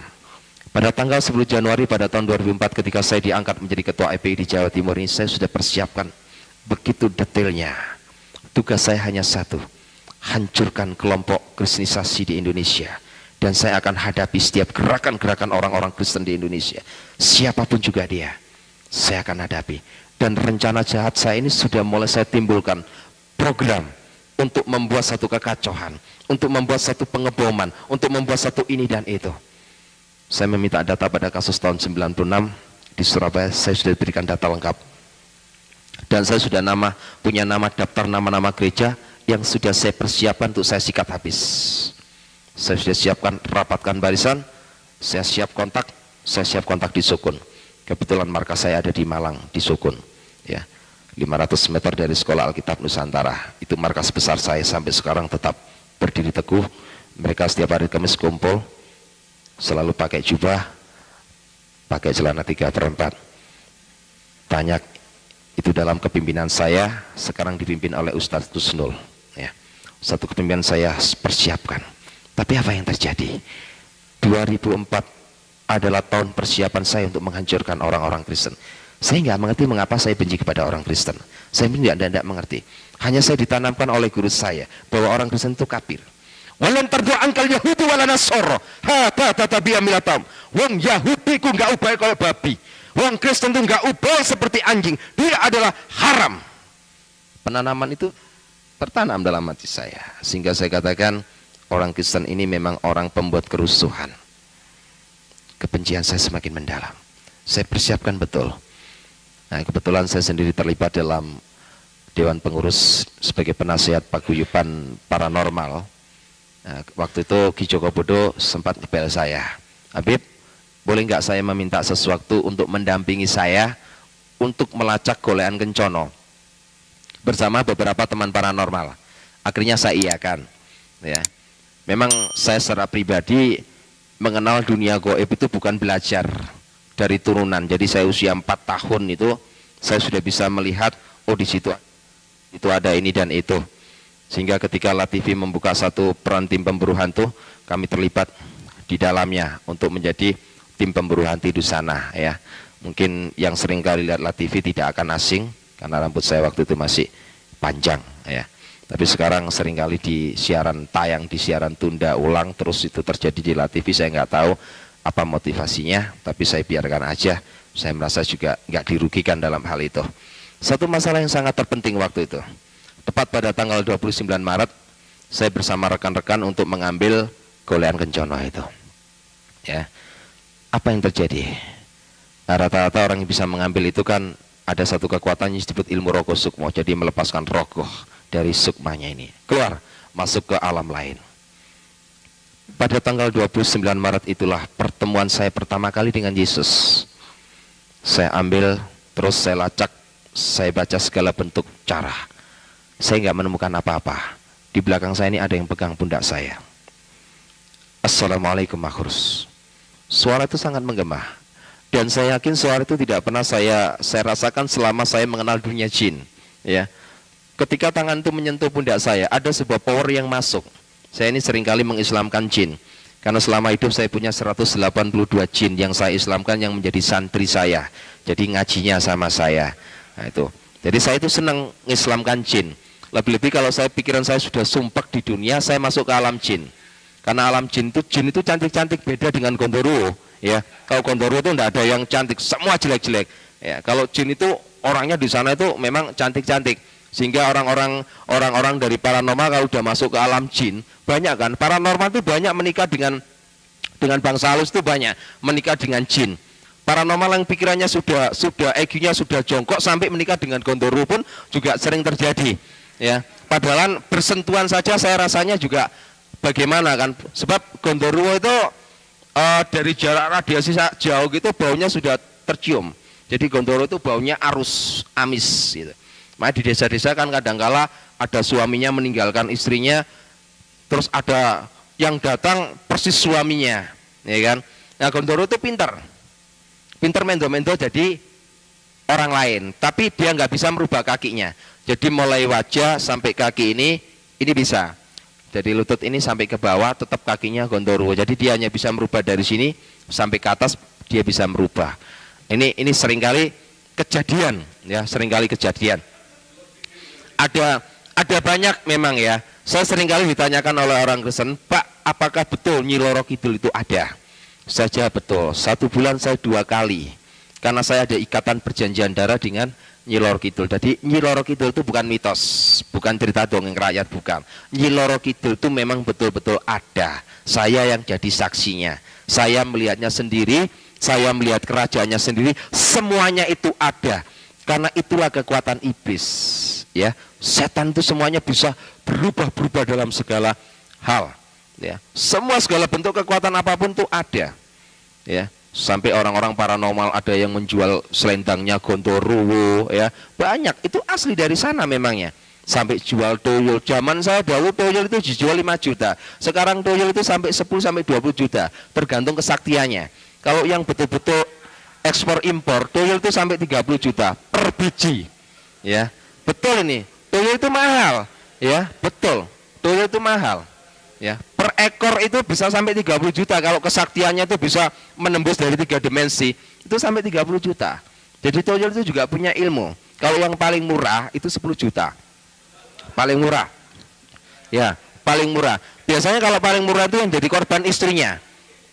S3: Pada tanggal 10 Januari pada tahun 2004 ketika saya diangkat menjadi ketua EPI di Jawa Timur ini, saya sudah persiapkan begitu detailnya. Tugas saya hanya satu, hancurkan kelompok kristenisasi di Indonesia. Dan saya akan hadapi setiap gerakan-gerakan orang-orang Kristen di Indonesia. Siapapun juga dia, saya akan hadapi. Dan rencana jahat saya ini sudah mulai saya timbulkan program untuk membuat satu kekacauan, untuk membuat satu pengeboman, untuk membuat satu ini dan itu. Saya meminta data pada kasus tahun 96 di Surabaya, saya sudah berikan data lengkap. Dan saya sudah punya nama daftar nama-nama gereja yang sudah saya persiapkan untuk saya sikat habis. Saya sudah siapkan, rapatkan barisan, saya siap kontak di Sukun. Kebetulan markas saya ada di Malang, di Sukun. Ya, 500 meter dari Sekolah Alkitab Nusantara. Itu markas besar saya sampai sekarang tetap berdiri teguh. Mereka setiap hari Kamis kumpul, selalu pakai jubah, pakai celana 3/4. Banyak itu dalam kepimpinan saya, sekarang dipimpin oleh Ustadz Tusnul. Ya. Satu kepimpinan saya persiapkan. Tapi apa yang terjadi? 2004 adalah tahun persiapan saya untuk menghancurkan orang-orang Kristen. Saya nggak mengerti mengapa saya benci kepada orang Kristen. Saya tidak mengerti. Hanya saya ditanamkan oleh guru saya bahwa orang Kristen itu kafir. Walan terdoan kal Yahudi wala Nasoro. Tatabiya milatam. Wong Yahudi ku nggak ubah kalau babi. Wong Kristen itu nggak ubah seperti anjing. Dia adalah haram. Penanaman itu tertanam dalam hati saya. Sehingga saya katakan orang Kristen ini memang orang pembuat kerusuhan. Kebencian saya semakin mendalam. Saya persiapkan betul. Nah, kebetulan saya sendiri terlibat dalam Dewan Pengurus sebagai penasihat paguyuban paranormal. Nah, waktu itu Ki Joko Bodo sempat ngepel saya, Habib, boleh nggak saya meminta sesuatu untuk mendampingi saya untuk melacak golean Kencono bersama beberapa teman paranormal. Akhirnya saya iakan. Ya, memang saya secara pribadi mengenal dunia goib itu bukan belajar dari turunan. Jadi saya usia 4 tahun itu saya sudah bisa melihat, oh di situ itu ada ini dan itu. Sehingga ketika LaTV membuka satu peran tim pemburu hantu, kami terlibat di dalamnya untuk menjadi tim pemburu hantu di sana. Ya, mungkin yang sering kali lihat LaTV tidak akan asing karena rambut saya waktu itu masih panjang. Ya, tapi sekarang seringkali di siaran tayang, di siaran tunda ulang terus itu terjadi di LaTV. Saya nggak tahu apa motivasinya, tapi saya biarkan aja. Saya merasa juga nggak dirugikan dalam hal itu. Satu masalah yang sangat terpenting waktu itu, tepat pada tanggal 29 Maret, saya bersama rekan-rekan untuk mengambil golean Kencono itu. Ya, apa yang terjadi? Nah, rata-rata orang yang bisa mengambil itu kan ada satu kekuatan yang disebut ilmu rogo sukmo, jadi melepaskan rogoh dari sukmanya ini, keluar, masuk ke alam lain. Pada tanggal 29 Maret itulah pertemuan saya pertama kali dengan Yesus. Saya ambil, terus saya lacak, saya baca segala bentuk cara. Saya nggak menemukan apa-apa. Di belakang saya ini ada yang pegang pundak saya. Assalamualaikum Makhurus. Suara itu sangat menggema. Dan saya yakin suara itu tidak pernah saya rasakan selama saya mengenal dunia jin. Ya, ketika tangan itu menyentuh pundak saya, ada sebuah power yang masuk. Saya ini seringkali mengislamkan jin. Karena selama hidup saya punya 182 jin yang saya islamkan yang menjadi santri saya. Jadi ngajinya sama saya. Nah itu. Jadi saya itu senang mengislamkan jin. Lebih-lebih kalau pikiran saya sudah sumpek di dunia, saya masuk ke alam jin. Karena alam jin itu cantik-cantik, beda dengan Gondoruo. Ya, kalau Gondoruo itu tidak ada yang cantik, semua jelek-jelek. Ya, kalau jin itu orangnya di sana itu memang cantik-cantik. Sehingga orang-orang dari paranormal kalau sudah masuk ke alam jin, banyak kan, paranormal itu banyak menikah dengan bangsa halus itu banyak menikah dengan jin. Paranormal yang pikirannya sudah EQ-nya sudah jongkok sampai menikah dengan Gondoruo pun juga sering terjadi. Ya, padahal bersentuhan saja saya rasanya juga bagaimana kan, sebab Gondoruo itu dari jarak radiasi jauh gitu baunya sudah tercium. Jadi Gondoruo itu baunya arus amis gitu. Makanya di desa-desa kan kadangkala ada suaminya meninggalkan istrinya, terus ada yang datang persis suaminya, ya kan? Nah Gondoruo itu pintar mendo-mendo jadi orang lain, tapi dia nggak bisa merubah kakinya. Jadi mulai wajah sampai kaki ini bisa. Jadi lutut ini sampai ke bawah tetap kakinya Gondoruo. Jadi dia hanya bisa merubah dari sini sampai ke atas, dia bisa merubah. Ini seringkali kejadian, ya seringkali kejadian. Ada banyak memang ya. Saya seringkali ditanyakan oleh orang Kristen, Pak, apakah betul Nyi Roro Kidul itu ada? Saja betul. 1 bulan saya 2 kali. Karena saya ada ikatan perjanjian darah dengan Nyi Loro Kidul. Jadi Nyi Loro Kidul itu bukan mitos, bukan cerita dongeng rakyat, bukan. Nyi Loro Kidul itu memang betul-betul ada. Saya yang jadi saksinya. Saya melihatnya sendiri, saya melihat kerajaannya sendiri, semuanya itu ada. Karena itulah kekuatan iblis, ya. Setan itu semuanya bisa berubah-berubah dalam segala hal, ya. Segala bentuk kekuatan apapun itu ada, ya. Sampai orang-orang paranormal ada yang menjual selendangnya Gondoruo, ya. Banyak, itu asli dari sana memangnya. Sampai jual toyol. Zaman saya dahulu toyol itu dijual 5 juta. Sekarang toyol itu sampai 10 sampai 20 juta, tergantung kesaktiannya. Kalau yang betul-betul ekspor impor, toyol itu sampai 30 juta per biji. Ya. Betul ini. Toyol itu mahal, ya. Betul. Toyol itu mahal. Ya, per ekor itu bisa sampai 30 juta. Kalau kesaktiannya itu bisa menembus dari 3 dimensi, itu sampai 30 juta. Jadi toyol itu juga punya ilmu. Kalau yang paling murah itu 10 juta. Paling murah. Ya, paling murah. Biasanya kalau paling murah itu yang jadi korban istrinya.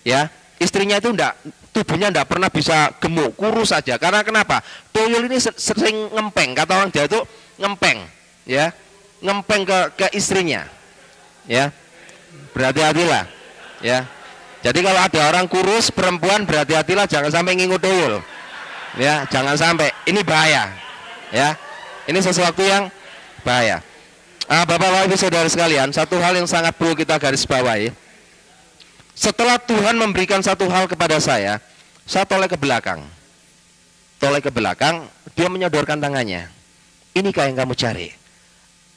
S3: Ya, istrinya itu tubuhnya enggak pernah bisa gemuk, kurus saja. Karena kenapa? Toyol ini sering ngempeng. Kata orang Jawa itu ngempeng, ya. Ngempeng ke istrinya. Ya. Berhati-hatilah, ya. Jadi kalau ada orang kurus perempuan, berhati-hatilah, jangan sampai ngingu toyol, ya, jangan sampai. Ini bahaya, ya. Ini sesuatu yang bahaya. Bapak-bapak, ibu, saudara sekalian, satu hal yang sangat perlu kita garis bawahi. Setelah Tuhan memberikan satu hal kepada saya toleh ke belakang. Toleh ke belakang, dia menyodorkan tangannya. Inikah yang kamu cari?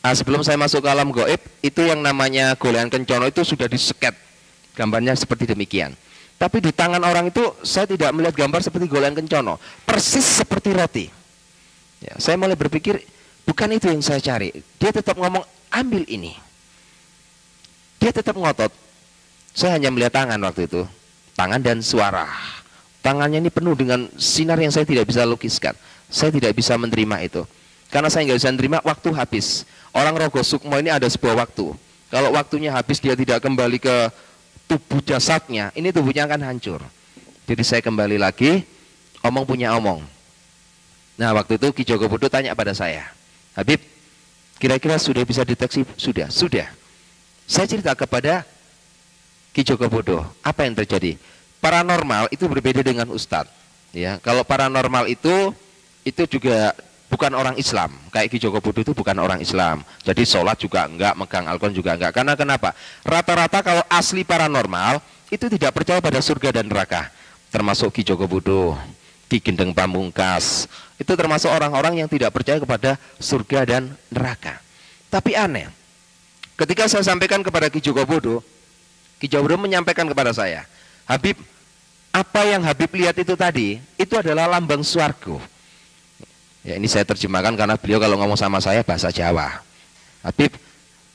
S3: Sebelum saya masuk ke alam gaib, itu yang namanya golean kencono itu sudah diseket. Gambarnya seperti demikian. Tapi di tangan orang itu saya tidak melihat gambar seperti golean kencono. Persis seperti roti. Ya, saya mulai berpikir, bukan itu yang saya cari. Dia tetap ngomong, ambil ini. Dia tetap ngotot. Saya hanya melihat tangan waktu itu. Tangan dan suara. Tangannya ini penuh dengan sinar yang saya tidak bisa lukiskan. Saya tidak bisa menerima itu. Karena saya nggak bisa menerima, waktu habis. Orang Rogo Sukmo ini ada sebuah waktu. Kalau waktunya habis, dia tidak kembali ke tubuh jasadnya, ini tubuhnya akan hancur. Jadi saya kembali lagi, omong punya omong. Nah, waktu itu Ki Joko Bodo tanya pada saya, Habib, kira-kira sudah bisa deteksi? Sudah. Saya cerita kepada Ki Joko Bodo, apa yang terjadi? Paranormal itu berbeda dengan Ustadz. Ya, kalau paranormal itu juga bukan orang Islam. Kayak Ki Joko Bodo itu bukan orang Islam. Jadi sholat juga enggak, megang Al-Quran juga enggak. Karena kenapa? Rata-rata kalau asli paranormal itu tidak percaya pada surga dan neraka. Termasuk Ki Joko Bodo, Ki Gendeng Pamungkas. Itu termasuk orang-orang yang tidak percaya kepada surga dan neraka. Tapi aneh, ketika saya sampaikan kepada Ki Joko Bodo menyampaikan kepada saya, Habib, apa yang Habib lihat itu tadi, itu adalah lambang swarga. Ya, ini saya terjemahkan karena beliau kalau ngomong sama saya bahasa Jawa. Habib,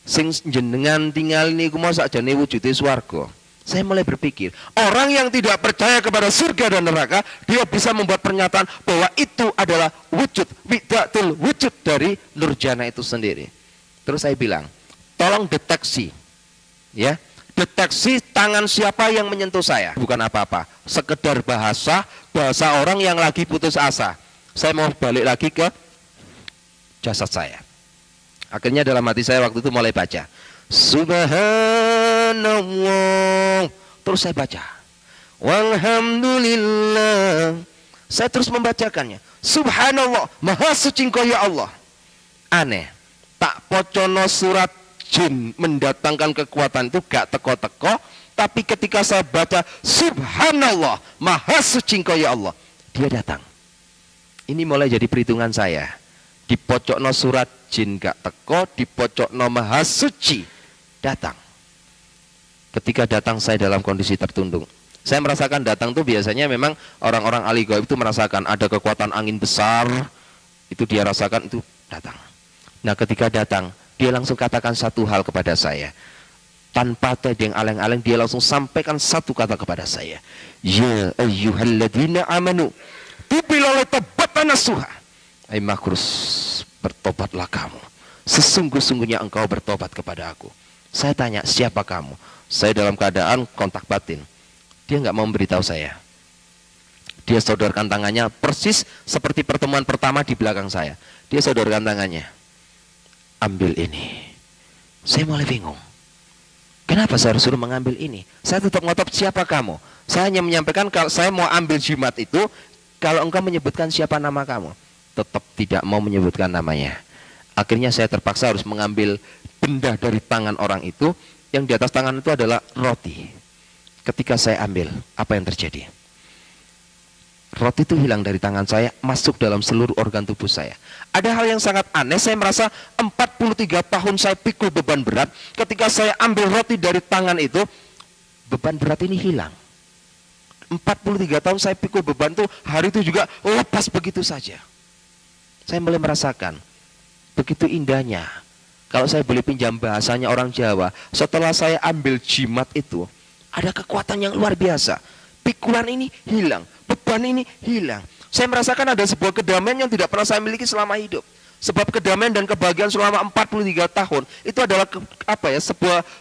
S3: sing jenengan tinggal niku mau sakjane wujude swarga. Saya mulai berpikir, orang yang tidak percaya kepada surga dan neraka, dia bisa membuat pernyataan bahwa itu adalah wujud, widatul wujud dari Nurjana itu sendiri. Terus saya bilang, tolong deteksi, ya, deteksi tangan siapa yang menyentuh saya. Bukan apa-apa, sekedar bahasa orang yang lagi putus asa. Saya mau balik lagi ke jasad saya. Akhirnya dalam hati saya waktu itu mulai baca Subhanallah. Terus saya baca Walhamdulillah. Saya terus membacakannya. Subhanallah, maha suci Engkau ya Allah. Aneh, tak pocono surat jin mendatangkan kekuatan itu gak teko-teko. Tapi ketika saya baca Subhanallah, maha suci Engkau ya Allah, dia datang. Ini mulai jadi perhitungan saya. Di pojokno surat jin gak teko, di pojokno maha suci datang. Ketika datang saya dalam kondisi tertundung. Saya merasakan datang tuh biasanya memang orang-orang ahli gaib itu merasakan ada kekuatan angin besar, itu dia rasakan, itu datang. Nah, ketika datang, dia langsung katakan satu hal kepada saya. Tanpa tedeng aleng-aleng, dia langsung sampaikan satu kata kepada saya. Ya ayyuhalladzina amanu tubilole tobatana suha. Hai makrus, bertobatlah kamu. Sesungguh-sungguhnya engkau bertobat kepada aku. Saya tanya, siapa kamu? Saya dalam keadaan kontak batin. Dia nggak mau memberitahu saya. Dia sodorkan tangannya persis seperti pertemuan pertama di belakang saya. Dia sodorkan tangannya. Ambil ini. Saya mulai bingung. Kenapa saya harus suruh mengambil ini? Saya tetap ngotot, siapa kamu? Saya hanya menyampaikan kalau saya mau ambil jimat itu, kalau engkau menyebutkan siapa nama kamu. Tetap tidak mau menyebutkan namanya. Akhirnya saya terpaksa harus mengambil benda dari tangan orang itu. Yang di atas tangan itu adalah roti. Ketika saya ambil, apa yang terjadi? Roti itu hilang dari tangan saya, masuk dalam seluruh organ tubuh saya. Ada hal yang sangat aneh, saya merasa 43 tahun saya pikul beban berat. Ketika saya ambil roti dari tangan itu, beban berat ini hilang. 43 tahun saya pikul beban itu, hari itu juga lepas begitu saja. Saya mulai merasakan, begitu indahnya. Kalau saya boleh pinjam bahasanya orang Jawa, setelah saya ambil jimat itu, ada kekuatan yang luar biasa. Pikulan ini hilang, beban ini hilang. Saya merasakan ada sebuah kedamaian yang tidak pernah saya miliki selama hidup. Sebab kedamaian dan kebahagiaan selama 43 tahun itu adalah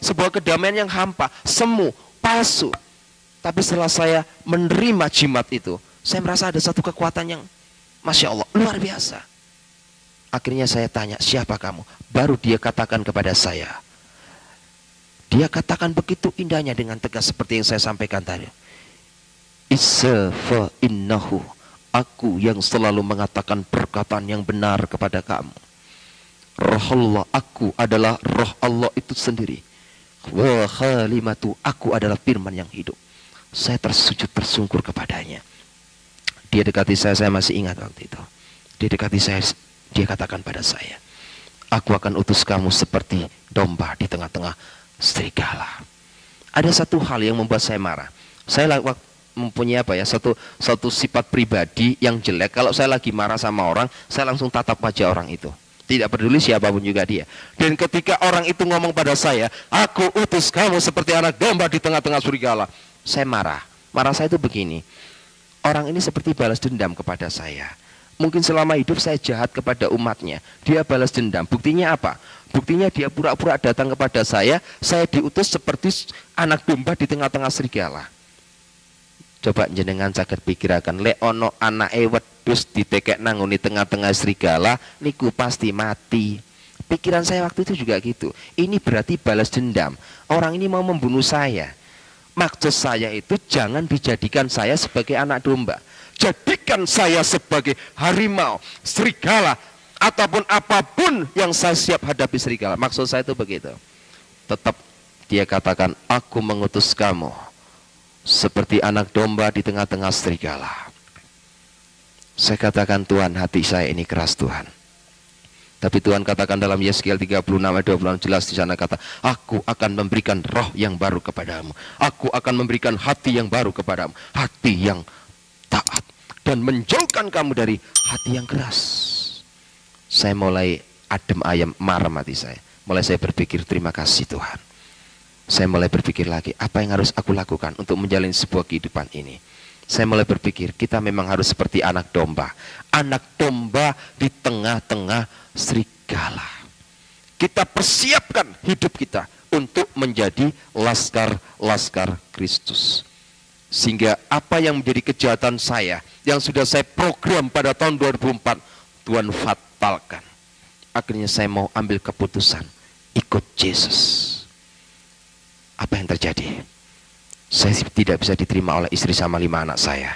S3: sebuah kedamaian yang hampa, semu, palsu. Tapi setelah saya menerima jimat itu, saya merasa ada satu kekuatan yang Masya Allah, luar biasa. Akhirnya saya tanya, siapa kamu? Baru dia katakan kepada saya. Dia katakan begitu indahnya dengan tegas seperti yang saya sampaikan tadi. Isa fa innahu, aku yang selalu mengatakan perkataan yang benar kepada kamu. Roh Allah, aku adalah roh Allah itu sendiri. Wa khalimatu, aku adalah firman yang hidup. Saya tersujud tersungkur kepadanya. Dia dekati saya masih ingat waktu itu. Dia dekati saya, dia katakan pada saya, aku akan utus kamu seperti domba di tengah-tengah serigala. Ada satu hal yang membuat saya marah. Saya mempunyai satu sifat pribadi yang jelek. Kalau saya lagi marah sama orang, saya langsung tatap wajah orang itu, tidak peduli siapapun juga dia. Dan ketika orang itu ngomong pada saya, aku utus kamu seperti anak domba di tengah-tengah serigala, saya marah. Marah saya itu begini, orang ini seperti balas dendam kepada saya. Mungkin selama hidup saya jahat kepada umatnya, dia balas dendam. Buktinya apa? Buktinya dia pura-pura datang kepada saya diutus seperti anak domba di tengah-tengah serigala. Coba jenengan saged pikiraken, lek ono anake wedhus ditekek nangoni tengah-tengah serigala, niku pasti mati. Pikiran saya waktu itu juga gitu. Ini berarti balas dendam. Orang ini mau membunuh saya. Maksud saya itu jangan dijadikan saya sebagai anak domba. Jadikan saya sebagai harimau, serigala, ataupun apapun yang saya siap hadapi serigala. Maksud saya itu begitu. Tetap dia katakan, aku mengutus kamu seperti anak domba di tengah-tengah serigala. Saya katakan, Tuhan, hati saya ini keras, Tuhan. Tapi Tuhan katakan dalam Yeskiel 36 ayat 26 jelas di sana kata, aku akan memberikan roh yang baru kepadamu. Aku akan memberikan hati yang baru kepadamu. Hati yang taat. Dan menjauhkan kamu dari hati yang keras. Saya mulai adem ayam, marah hati saya. Mulai saya berpikir, terima kasih Tuhan. Saya mulai berpikir lagi, apa yang harus aku lakukan untuk menjalani sebuah kehidupan ini. Saya mulai berpikir, kita memang harus seperti anak domba. Anak domba di tengah-tengah serigala. Kita persiapkan hidup kita untuk menjadi laskar-laskar Kristus. Sehingga apa yang menjadi kejahatan saya, yang sudah saya program pada tahun 2004, Tuhan fatalkan. Akhirnya saya mau ambil keputusan, ikut Yesus. Apa yang terjadi? Saya tidak bisa diterima oleh istri sama 5 anak saya.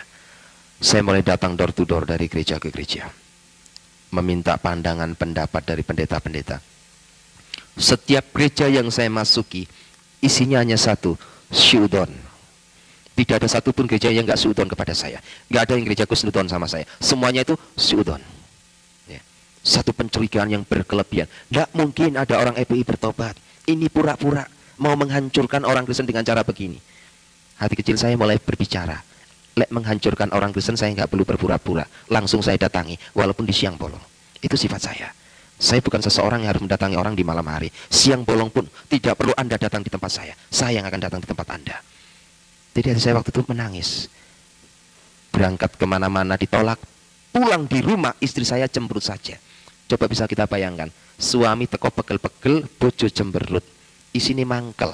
S3: Saya mulai datang door to door dari gereja ke gereja, meminta pandangan pendapat dari pendeta-pendeta. Setiap gereja yang saya masuki, isinya hanya satu, syudon. Tidak ada satupun gereja yang nggak syudon kepada saya. Nggak ada yang gerejaku syudon sama saya. Semuanya itu syudon. Ya. Satu pencurigaan yang berkelebihan. Nggak mungkin ada orang EPI bertobat. Ini pura-pura mau menghancurkan orang Kristen dengan cara begini. Hati kecil saya mulai berbicara. Lek menghancurkan orang Kristen saya nggak perlu berpura-pura. Langsung saya datangi, walaupun di siang bolong. Itu sifat saya. Saya bukan seseorang yang harus mendatangi orang di malam hari. Siang bolong pun tidak perlu Anda datang di tempat saya. Saya yang akan datang di tempat Anda. Jadi hati saya waktu itu menangis. Berangkat kemana-mana ditolak. Pulang di rumah istri saya cemberut saja. Coba bisa kita bayangkan. Suami teko pegel-pegel, bojo cemberut. Isini mangkel.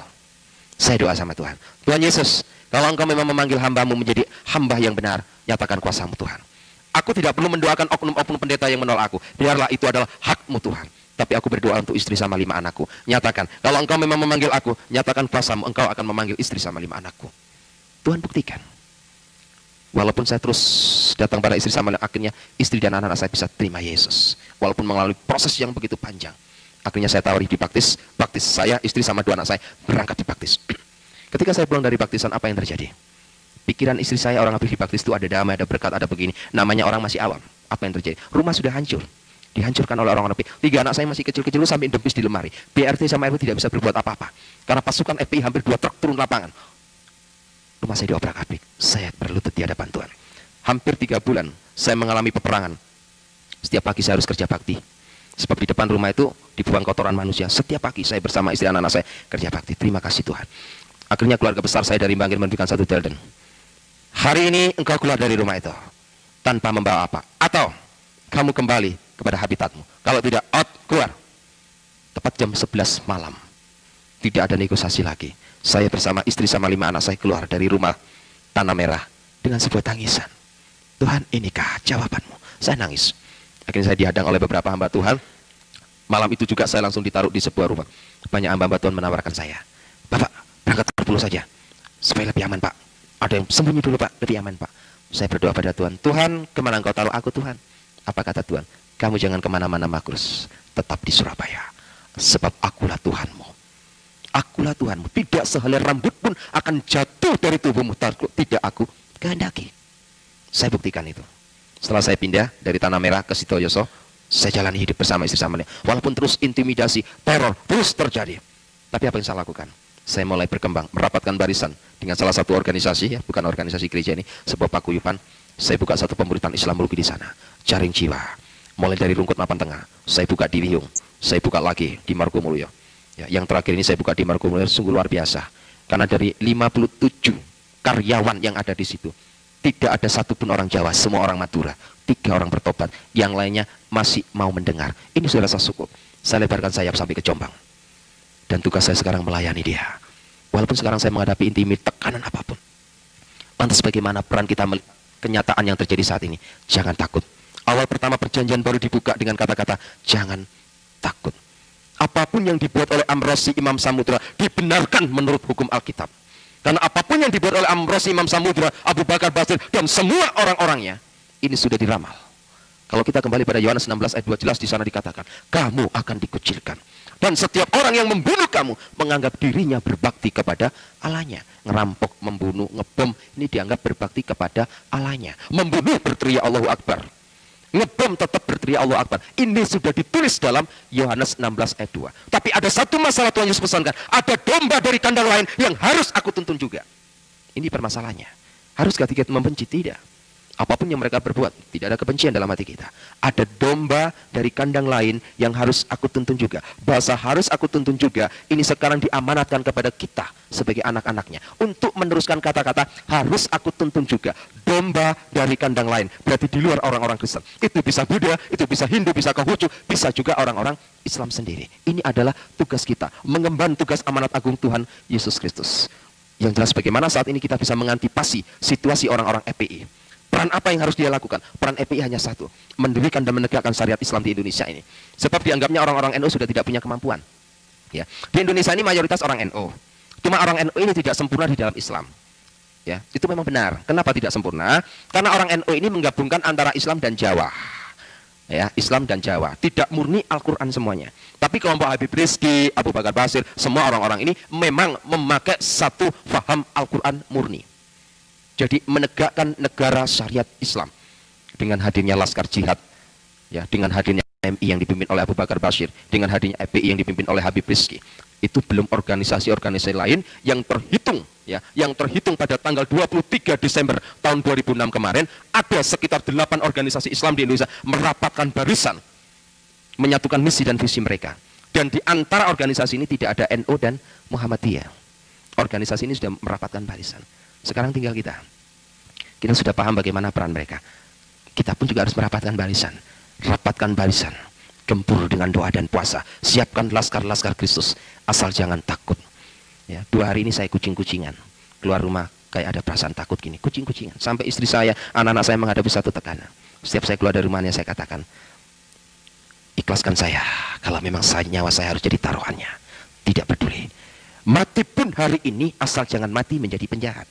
S3: Saya doa sama Tuhan. Tuhan Yesus, Kalau engkau memang memanggil hambamu menjadi hamba yang benar, nyatakan kuasamu Tuhan. Aku tidak perlu mendoakan oknum-oknum pendeta yang menolak aku. Biarlah itu adalah hakmu Tuhan. Tapi aku berdoa untuk istri sama 5 anakku. Nyatakan, kalau engkau memang memanggil aku, nyatakan kuasamu, engkau akan memanggil istri sama 5 anakku. Tuhan buktikan. Walaupun saya terus datang pada istri sama, akhirnya istri dan anak-anak saya bisa terima Yesus. Walaupun melalui proses yang begitu panjang. Akhirnya saya tawari dibaptis, baptis saya, istri sama 2 anak saya berangkat dibaptis. Ketika saya pulang dari baptisan, apa yang terjadi? Pikiran istri saya, orang habis dibaptis itu ada damai, ada berkat, ada begini. Namanya orang masih awam. Apa yang terjadi? Rumah sudah hancur. Dihancurkan oleh orang-orang FPI. 3 anak saya masih kecil-kecil sampai dempis di lemari. BRT sama RW tidak bisa berbuat apa-apa. Karena pasukan FPI hampir 2 truk turun lapangan. Rumah saya diobrak-abrik. Saya berlutut di hadapan Tuhan. Hampir 3 bulan saya mengalami peperangan. Setiap pagi saya harus kerja bakti. Sebab di depan rumah itu dibuang kotoran manusia. Setiap pagi saya bersama istri anak-anak saya kerja bakti. Terima kasih Tuhan. Akhirnya keluarga besar saya dari Bangkit memberikan 1 delden. Hari ini engkau keluar dari rumah itu tanpa membawa apa, atau kamu kembali kepada habitatmu. Kalau tidak, out, keluar. Tepat jam 11 malam. Tidak ada negosiasi lagi. Saya bersama istri sama 5 anak saya keluar dari rumah Tanah Merah dengan sebuah tangisan. Tuhan, inikah jawabanmu? Saya nangis. Akhirnya saya dihadang oleh beberapa hamba Tuhan. Malam itu juga saya langsung ditaruh di sebuah rumah. Banyak hamba Tuhan menawarkan saya, Bapak, berangkat dulu saja supaya lebih aman, Pak. Ada yang sembunyi dulu, Pak, lebih aman, Pak. Saya berdoa pada Tuhan, Tuhan, kemana engkau taruh aku, Tuhan? Apa kata Tuhan? Kamu jangan kemana-mana, Markus, tetap di Surabaya, sebab akulah Tuhanmu. Akulah Tuhanmu. Tidak sehelai rambut pun akan jatuh dari tubuhmu, tidak aku kehendaki. Saya buktikan itu. Setelah saya pindah dari Tanah Merah ke Sitoyoso, saya jalani hidup bersama istri sama. Walaupun terus intimidasi, teror terus terjadi, tapi apa yang saya lakukan? Saya mulai berkembang, merapatkan barisan dengan salah satu organisasi, ya, bukan organisasi gereja ini, sebuah paguyuban. Saya buka satu pemuritan Islam Muluki di sana, jaring jiwa. Mulai dari Rungkut Mapan Tengah, saya buka di Wiyung, saya buka lagi di Margomulyo. Ya, yang terakhir ini saya buka di Margomulyo, sungguh luar biasa. Karena dari 57 karyawan yang ada di situ, tidak ada satupun orang Jawa, semua orang Madura. 3 orang bertobat, yang lainnya masih mau mendengar. Ini sudah rasa cukup. Saya lebarkan sayap sampai ke Jombang. Dan tugas saya sekarang melayani dia. Walaupun sekarang saya menghadapi intimid, tekanan apapun. Lantas bagaimana peran kita melihat kenyataan yang terjadi saat ini? Jangan takut. Awal pertama perjanjian baru dibuka dengan kata-kata, jangan takut. Apapun yang dibuat oleh Amrosi Imam Samudra dibenarkan menurut hukum Alkitab. Karena apapun yang dibuat oleh Amrosi Imam Samudra, Abu Bakar Basir, dan semua orang-orangnya, ini sudah diramal. Kalau kita kembali pada Yohanes 16 ayat 2, jelas di sana dikatakan, kamu akan dikucilkan. Dan setiap orang yang membunuh kamu menganggap dirinya berbakti kepada Allahnya. Ngerampok, membunuh, ngebom, ini dianggap berbakti kepada Allahnya. Membunuh berteriak Allahu Akbar. Ngebom tetap berteriak Allahu Akbar. Ini sudah ditulis dalam Yohanes 16 ayat 2. Tapi ada satu masalah Tuhan Yesus pesankan. Ada domba dari kandang lain yang harus aku tuntun juga. Ini permasalahannya. Haruskah kita membenci? Tidak. Apapun yang mereka berbuat, tidak ada kebencian dalam hati kita. Ada domba dari kandang lain yang harus aku tuntun juga. Bahasa harus aku tuntun juga, ini sekarang diamanatkan kepada kita sebagai anak-anaknya. Untuk meneruskan kata-kata, harus aku tuntun juga. Domba dari kandang lain, berarti di luar orang-orang Kristen. Itu bisa Buddha, itu bisa Hindu, bisa Konghucu, bisa juga orang-orang Islam sendiri. Ini adalah tugas kita, mengemban tugas amanat agung Tuhan Yesus Kristus. Yang jelas bagaimana saat ini kita bisa mengantisipasi situasi orang-orang FPI. Peran apa yang harus dia lakukan? Peran FPI hanya satu, mendirikan dan menegakkan syariat Islam di Indonesia ini. Sebab dianggapnya orang-orang NU sudah tidak punya kemampuan. Ya. Di Indonesia ini mayoritas orang NU. Cuma orang NU ini tidak sempurna di dalam Islam. Ya, itu memang benar. Kenapa tidak sempurna? Karena orang NU ini menggabungkan antara Islam dan Jawa. Ya, Islam dan Jawa. Tidak murni Al-Quran semuanya. Tapi kelompok Habib Rizki, Abu Bakar Basir, semua orang-orang ini memang memakai satu faham Al-Quran murni. Jadi menegakkan negara syariat Islam dengan hadirnya Laskar Jihad, ya, dengan hadirnya MI yang dipimpin oleh Abu Bakar Basir, dengan hadirnya FPI yang dipimpin oleh Habib Rizki. Itu belum organisasi-organisasi lain yang terhitung, ya, yang terhitung pada tanggal 23 Desember tahun 2006 kemarin ada sekitar 8 organisasi Islam di Indonesia merapatkan barisan, menyatukan misi dan visi mereka. Dan di antara organisasi ini tidak ada NU dan Muhammadiyah. Organisasi ini sudah merapatkan barisan. Sekarang tinggal kita. Kita sudah paham bagaimana peran mereka. Kita pun juga harus merapatkan barisan. Rapatkan barisan. Gempur dengan doa dan puasa. Siapkan laskar-laskar Kristus. Asal jangan takut. Ya, 2 hari ini saya kucing-kucingan. Keluar rumah kayak ada perasaan takut gini, kucing-kucingan. Sampai istri saya, anak-anak saya menghadapi satu tekanan. Setiap saya keluar dari rumahnya, saya katakan, ikhlaskan saya, kalau memang nyawa saya harus jadi taruhannya. Tidak peduli. Mati pun hari ini, asal jangan mati menjadi penjahat.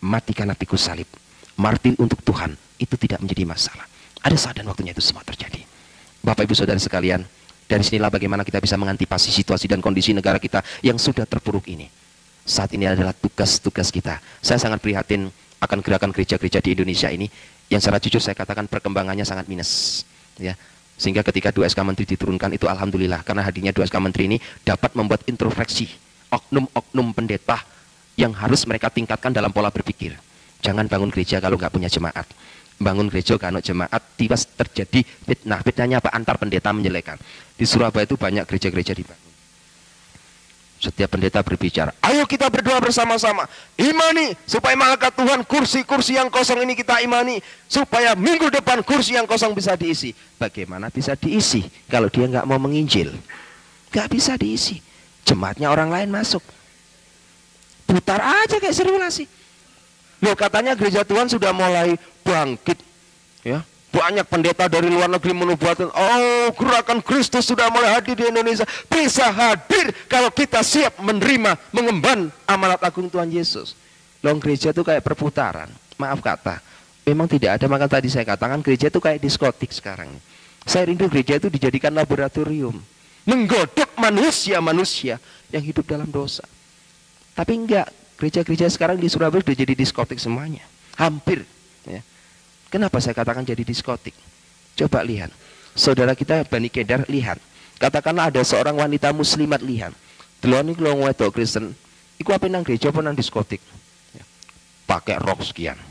S3: Mati karena pikul salib. Martir untuk Tuhan, itu tidak menjadi masalah. Ada saat dan waktunya itu semua terjadi. Bapak Ibu Saudara sekalian, dari sinilah bagaimana kita bisa mengantisipasi situasi dan kondisi negara kita yang sudah terpuruk ini. Saat ini adalah tugas-tugas kita. Saya sangat prihatin akan gerakan gereja-gereja di Indonesia ini, yang secara jujur saya katakan perkembangannya sangat minus. Ya. Sehingga ketika 2 SK Menteri diturunkan itu alhamdulillah, karena hadirnya 2 SK Menteri ini dapat membuat introspeksi oknum-oknum pendeta yang harus mereka tingkatkan dalam pola berpikir. Jangan bangun gereja kalau nggak punya jemaat. Bangun gereja kalau jemaat, tiba terjadi fitnah. Fitnahnya apa? Antar pendeta menjelekan. Di Surabaya itu banyak gereja-gereja dibangun. Setiap pendeta berbicara, ayo kita berdoa bersama-sama, imani supaya malaikat Tuhan kursi-kursi yang kosong ini kita imani, supaya minggu depan kursi yang kosong bisa diisi. Bagaimana bisa diisi kalau dia nggak mau menginjil? Nggak bisa diisi. Jemaatnya orang lain masuk, putar aja kayak sirkulasi. Loh, katanya gereja Tuhan sudah mulai bangkit, ya. Banyak pendeta dari luar negeri menubuatkan, oh gerakan Kristus sudah mulai hadir di Indonesia. Bisa hadir kalau kita siap menerima, mengemban amanat agung Tuhan Yesus. Loh, gereja itu kayak perputaran. Maaf kata, memang tidak ada. Maka tadi saya katakan gereja itu kayak diskotik sekarang. Saya rindu gereja itu dijadikan laboratorium, menggodok manusia-manusia yang hidup dalam dosa. Tapi enggak, gereja-gereja sekarang di Surabaya sudah jadi diskotik semuanya. Hampir, ya. Kenapa saya katakan jadi diskotik? Coba lihat, saudara kita Bani Kedar, lihat. Katakanlah ada seorang wanita muslimat, lihat. Delon iki lho wedok Kristen, iku apa nang gereja apa nang diskotik? Ya. Pakai rok sekian.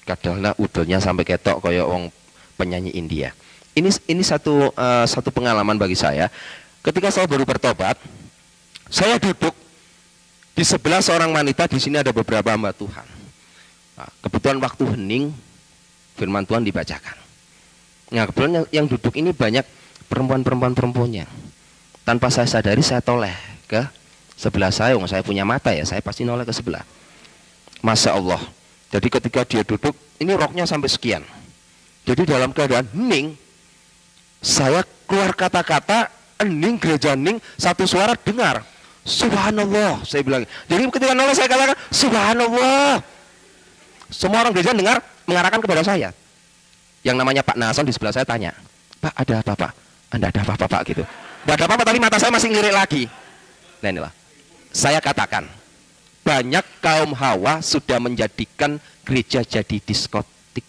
S3: Kadanglah udelnya sampai ketok kayak wong penyanyi India. Ini satu pengalaman bagi saya. Ketika saya baru bertobat, saya duduk di sebelah seorang wanita, di sini ada beberapa hamba Tuhan. Nah, kebetulan waktu hening firman Tuhan dibacakan. Nah, kebetulan yang duduk ini banyak perempuannya. Tanpa saya sadari saya toleh ke sebelah saya. Saya punya mata ya, saya pasti noleh ke sebelah. Masya Allah. Jadi ketika dia duduk, ini roknya sampai sekian. Jadi dalam keadaan hening, saya keluar kata-kata, hening, gereja hening, satu suara dengar, Subhanallah, saya bilang. Jadi ketika noleh saya katakan, Subhanallah. Semua orang gereja dengar, mengarahkan kepada saya. Yang namanya Pak Nason di sebelah saya tanya, Pak, ada apa Pak? Anda ada apa Pak? Gitu. Tidak ada apa-apa, tapi mata saya masih ngelirik lagi. Nah inilah, saya katakan, banyak kaum Hawa sudah menjadikan gereja jadi diskotik.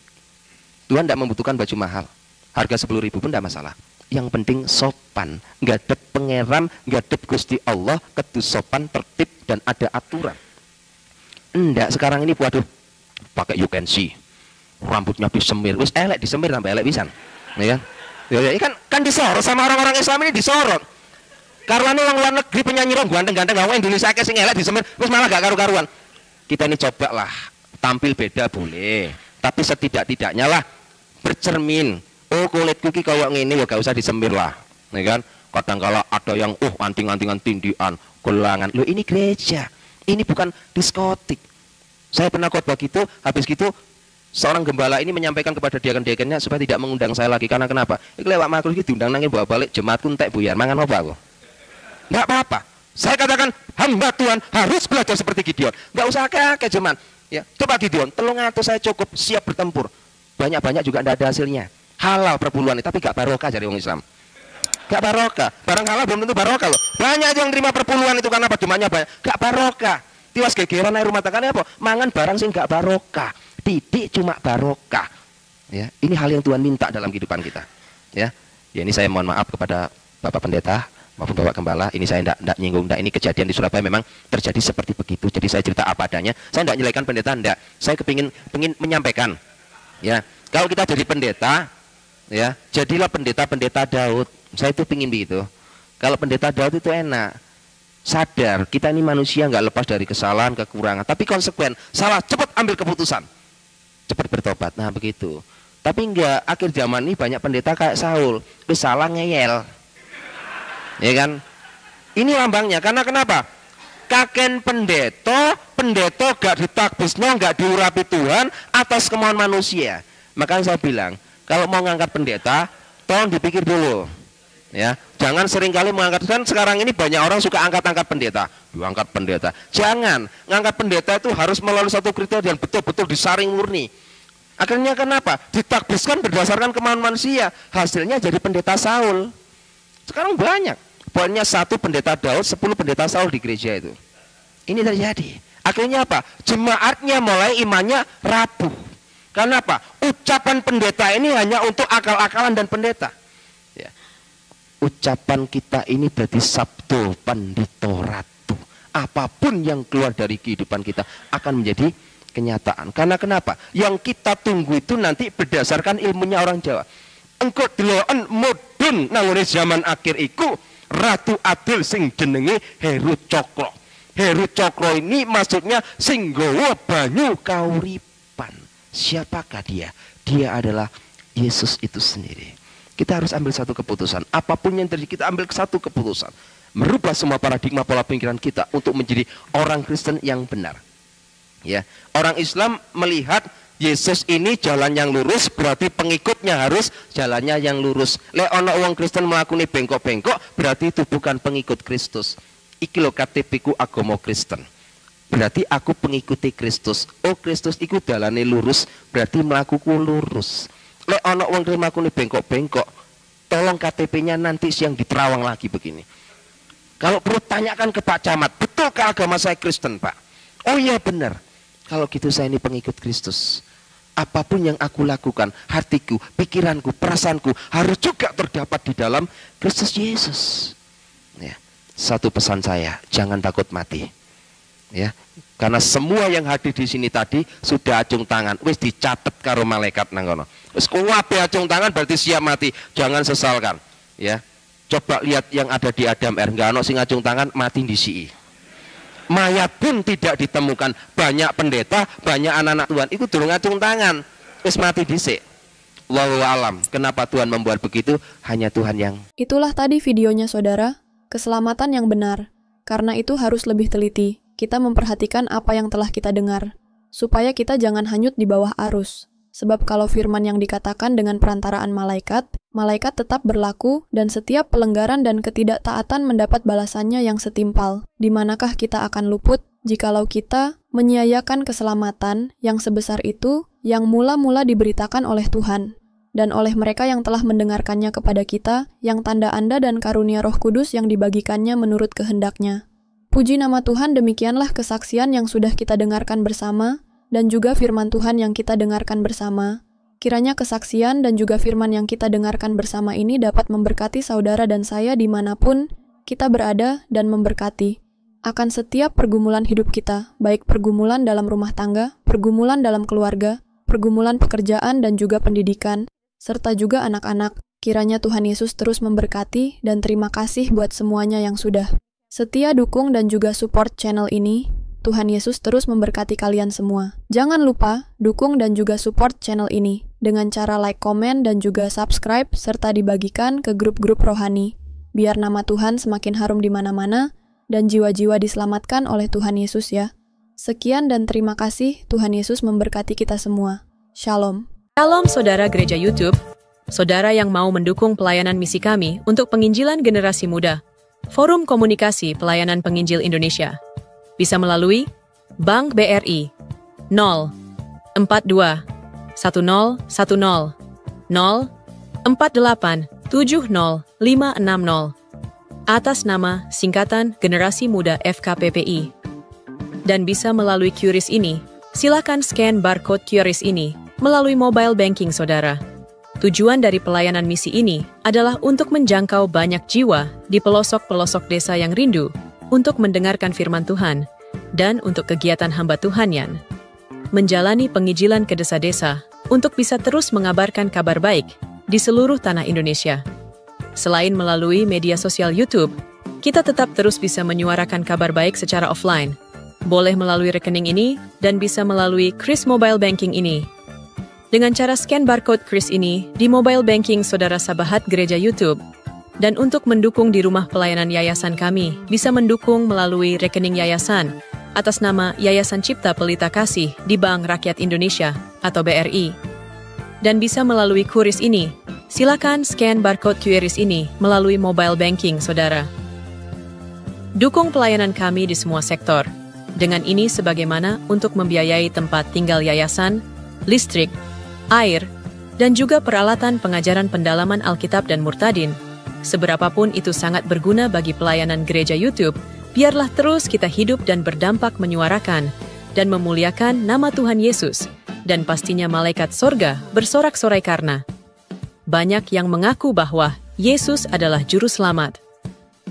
S3: Tuhan tidak membutuhkan baju mahal, harga 10.000 pun tidak masalah. Yang penting sopan, ngadep pengeram, ngadep Gusti Allah, kedus sopan, tertib, dan ada aturan. Enggak, sekarang ini waduh, pakai you can see, rambutnya disemir, wis elek disemir sampai elek pisan, ya kan disorot sama orang-orang Islam ini disorot. Karena orang luar negeri penyanyi orang ganteng-ganteng, orang Indonesia kayak sing elek disemir, wis malah gak karu-karuan. Kita ini cobalah tampil beda boleh, tapi setidak-tidaknya lah bercermin. Oh kulitku ki kayak ngene ya gak usah disemir lah, ya kan? Kadang-kala ada yang anting-antingan tindian, gelangan. Loh ini gereja, ini bukan diskotik. Saya pernah khotbah gitu, habis gitu seorang gembala ini menyampaikan kepada diaken-diakennya supaya tidak mengundang saya lagi. Karena kenapa? Iki lewat makhluk iki diundang nangin bawa balik jemaatku entek buyar, mangan apa aku? Enggak apa-apa. Saya katakan hamba Tuhan harus belajar seperti Gideon. Enggak usah akeh jemaat. Ya, coba Gideon, 300 saya cukup siap bertempur. Banyak-banyak juga enggak ada hasilnya. Halal perpuluhan tapi enggak barokah dari orang Islam. Enggak barokah. Barang halal belum tentu barokah loh. Banyak yang terima perpuluhan itu karena jemaatnya banyak. Enggak barokah. Tiwas gegeran air rumah tangganya apa? Mangan barang sing gak barokah. Titik cuma barokah. Ya, ini hal yang Tuhan minta dalam kehidupan kita. Ya, ini saya mohon maaf kepada Bapak Pendeta maupun Bapak Gembala. Ini saya tidak nyinggung, ini kejadian di Surabaya memang terjadi seperti begitu. Jadi saya cerita apa adanya. Saya tidak nyelekan pendeta, enggak. Saya pengen menyampaikan. Ya, kalau kita jadi pendeta, ya, jadilah pendeta Daud. Saya itu pengen begitu. Kalau pendeta Daud itu enak. Sadar, kita ini manusia nggak lepas dari kesalahan, kekurangan, tapi konsekuen, salah, cepat ambil keputusan, cepat bertobat. Nah begitu. Tapi enggak, akhir zaman ini banyak pendeta kayak Saul, salah ngeyel, ya kan? Ini lambangnya, karena kenapa? Kaken pendeta pendeta gak ditakbisno, gak diurapi Tuhan atas kemauan manusia. Makanya saya bilang, kalau mau ngangkat pendeta, tolong dipikir dulu. Ya, jangan seringkali mengangkat. Kan sekarang ini banyak orang suka angkat-angkat pendeta. Diangkat pendeta. Jangan, ngangkat pendeta itu harus melalui satu kriteria yang betul-betul disaring murni. Akhirnya kenapa? Ditakbiskan berdasarkan kemauan manusia. Hasilnya jadi pendeta Saul. Sekarang banyak. Pokoknya 1 pendeta Daud, 10 pendeta Saul di gereja itu. Ini terjadi. Akhirnya apa? Jemaatnya mulai imannya rapuh. Karena apa? Ucapan pendeta ini hanya untuk akal-akalan dan pendeta. Ya. Ucapan kita ini berarti sabdo pandito ratu. Apapun yang keluar dari kehidupan kita akan menjadi kenyataan. Karena kenapa? Yang kita tunggu itu nanti berdasarkan ilmunya orang Jawa. Engko deloken mudhun nang zaman akhir iku Ratu Adil sing jenenge Heru Cokro. Heru Cokro ini maksudnya sing nggawa banyu kauripan. Siapakah dia? Dia adalah Yesus itu sendiri. Kita harus ambil satu keputusan. Apapun yang terjadi, kita ambil satu keputusan. Merubah semua paradigma pola pikiran kita untuk menjadi orang Kristen yang benar. Ya, orang Islam melihat Yesus ini jalan yang lurus, berarti pengikutnya harus jalannya yang lurus. Lek ono wong Kristen melakukan bengkok-bengkok, berarti itu bukan pengikut Kristus. Iki lho KTP-ku agama Kristen. Berarti aku pengikuti Kristus. Oh, Kristus iku dalane lurus, berarti melakuku lurus. Lek ono wong melakukan bengkok-bengkok, tolong KTP-nya nanti siang diterawang lagi begini. Kalau perlu tanyakan ke Pak Camat, betulkah agama saya Kristen, Pak? Oh iya benar. Kalau gitu saya ini pengikut Kristus. Apapun yang aku lakukan, hatiku, pikiranku, perasaanku harus juga terdapat di dalam Kristus Yesus. Ya. Satu pesan saya, jangan takut mati. Ya, karena semua yang hadir di sini tadi sudah acung tangan, wis dicatat karo malaikat nang kono. Wis kuwabe acung tangan berarti siap mati. Jangan sesalkan. Ya, coba lihat yang ada di Adam R. Nggak ono sing acung tangan mati disiki. Mayat pun tidak ditemukan. Banyak pendeta, banyak anak-anak Tuhan itu durung ngacung tangan, wis mati dhisik. Wallahu alam. Kenapa Tuhan membuat begitu? Hanya Tuhan yang.
S2: Itulah tadi videonya saudara, keselamatan yang benar. Karena itu harus lebih teliti. Kita memperhatikan apa yang telah kita dengar, supaya kita jangan hanyut di bawah arus. Sebab kalau firman yang dikatakan dengan perantaraan malaikat, malaikat tetap berlaku dan setiap pelanggaran dan ketidaktaatan mendapat balasannya yang setimpal. Di manakah kita akan luput jikalau kita menyia-nyiakan keselamatan yang sebesar itu yang mula-mula diberitakan oleh Tuhan dan oleh mereka yang telah mendengarkannya kepada kita, yang tanda-anda dan karunia Roh Kudus yang dibagikannya menurut kehendaknya. Puji nama Tuhan, demikianlah kesaksian yang sudah kita dengarkan bersama, dan juga firman Tuhan yang kita dengarkan bersama. Kiranya kesaksian dan juga firman yang kita dengarkan bersama ini dapat memberkati saudara dan saya dimanapun kita berada dan memberkati akan setiap pergumulan hidup kita, baik pergumulan dalam rumah tangga, pergumulan dalam keluarga, pergumulan pekerjaan dan juga pendidikan, serta juga anak-anak. Kiranya Tuhan Yesus terus memberkati dan terima kasih buat semuanya yang sudah setia dukung dan juga support channel ini. Tuhan Yesus terus memberkati kalian semua. Jangan lupa dukung dan juga support channel ini dengan cara like, komen, dan juga subscribe serta dibagikan ke grup-grup rohani. Biar nama Tuhan semakin harum di mana-mana dan jiwa-jiwa diselamatkan oleh Tuhan Yesus ya. Sekian dan terima kasih. Tuhan Yesus memberkati kita semua. Shalom.
S4: Shalom saudara Gereja YouTube. Saudara yang mau mendukung pelayanan misi kami untuk penginjilan generasi muda. Forum Komunikasi Pelayanan Penginjil Indonesia. Bisa melalui Bank BRI 042 1010 048 70560 atas nama singkatan Generasi Muda FKPPI. Dan bisa melalui QRIS ini, silakan scan barcode QRIS ini melalui mobile banking saudara. Tujuan dari pelayanan misi ini adalah untuk menjangkau banyak jiwa di pelosok-pelosok desa yang rindu untuk mendengarkan firman Tuhan, dan untuk kegiatan hamba Tuhan yang menjalani penginjilan ke desa-desa untuk bisa terus mengabarkan kabar baik di seluruh tanah Indonesia. Selain melalui media sosial YouTube, kita tetap terus bisa menyuarakan kabar baik secara offline. Boleh melalui rekening ini dan bisa melalui QRIS Mobile Banking ini. Dengan cara scan barcode QRIS ini di mobile banking saudara sahabat Gereja YouTube. Dan untuk mendukung di rumah pelayanan yayasan kami, bisa mendukung melalui rekening yayasan atas nama Yayasan Cipta Pelita Kasih di Bank Rakyat Indonesia atau BRI. Dan bisa melalui QRIS ini, silakan scan barcode QRIS ini melalui mobile banking saudara. Dukung pelayanan kami di semua sektor. Dengan ini sebagaimana untuk membiayai tempat tinggal yayasan, listrik, air, dan juga peralatan pengajaran pendalaman Alkitab dan Murtadin. Seberapapun itu sangat berguna bagi pelayanan gereja YouTube, biarlah terus kita hidup dan berdampak menyuarakan dan memuliakan nama Tuhan Yesus, dan pastinya malaikat sorga bersorak-sorai karena banyak yang mengaku bahwa Yesus adalah Juru Selamat.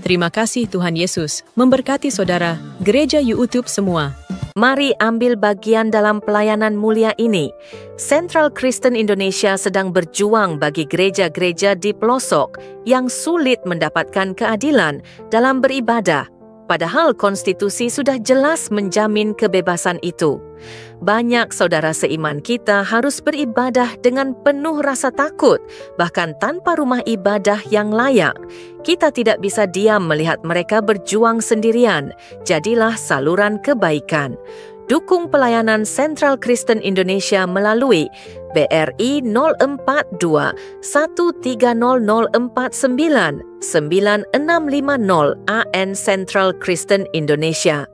S4: Terima kasih Tuhan Yesus, memberkati saudara, gereja YouTube semua.
S5: Mari ambil bagian dalam pelayanan mulia ini. Central Kristen Indonesia sedang berjuang bagi gereja-gereja di pelosok yang sulit mendapatkan keadilan dalam beribadah. Padahal konstitusi sudah jelas menjamin kebebasan itu. Banyak saudara seiman kita harus beribadah dengan penuh rasa takut, bahkan tanpa rumah ibadah yang layak. Kita tidak bisa diam melihat mereka berjuang sendirian. Jadilah saluran kebaikan. Dukung pelayanan Central Kristen Indonesia melalui BRI 042 130049 9650 AN Central Kristen Indonesia.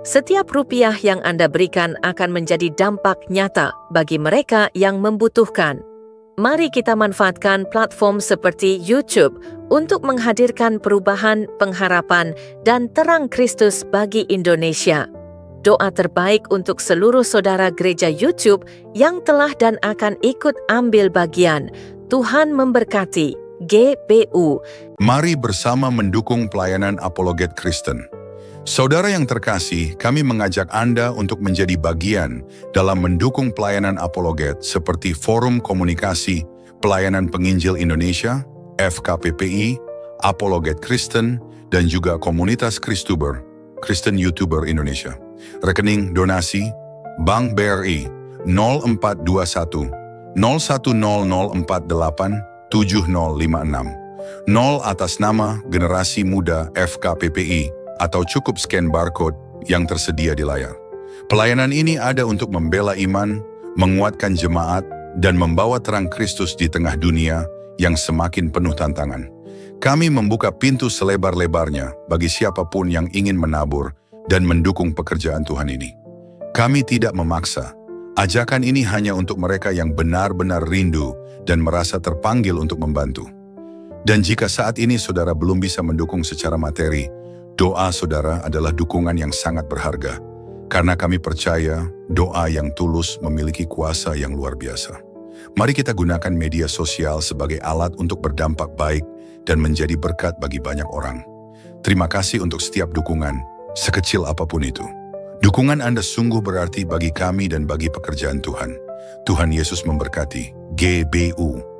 S5: Setiap rupiah yang Anda berikan akan menjadi dampak nyata bagi mereka yang membutuhkan. Mari kita manfaatkan platform seperti YouTube untuk menghadirkan perubahan, pengharapan, dan terang Kristus bagi Indonesia. Doa terbaik untuk seluruh saudara gereja YouTube yang telah dan akan ikut ambil bagian. Tuhan memberkati. GBU.
S6: Mari bersama mendukung pelayanan Apologet Kristen. Saudara yang terkasih, kami mengajak Anda untuk menjadi bagian dalam mendukung pelayanan Apologet seperti Forum Komunikasi Pelayanan Penginjil Indonesia, FKPPI, Apologet Kristen, dan juga Komunitas Kristuber, Kristen YouTuber Indonesia. Rekening donasi Bank BRI 0421 010048 7056 0 atas nama Generasi Muda FKPPI atau cukup scan barcode yang tersedia di layar. Pelayanan ini ada untuk membela iman, menguatkan jemaat, dan membawa terang Kristus di tengah dunia yang semakin penuh tantangan. Kami membuka pintu selebar-lebarnya bagi siapapun yang ingin menabur dan mendukung pekerjaan Tuhan ini. Kami tidak memaksa. Ajakan ini hanya untuk mereka yang benar-benar rindu dan merasa terpanggil untuk membantu. Dan jika saat ini saudara belum bisa mendukung secara materi, doa saudara adalah dukungan yang sangat berharga. Karena kami percaya doa yang tulus memiliki kuasa yang luar biasa. Mari kita gunakan media sosial sebagai alat untuk berdampak baik dan menjadi berkat bagi banyak orang. Terima kasih untuk setiap dukungan, sekecil apapun itu. Dukungan Anda sungguh berarti bagi kami dan bagi pekerjaan Tuhan. Tuhan Yesus memberkati. GBU.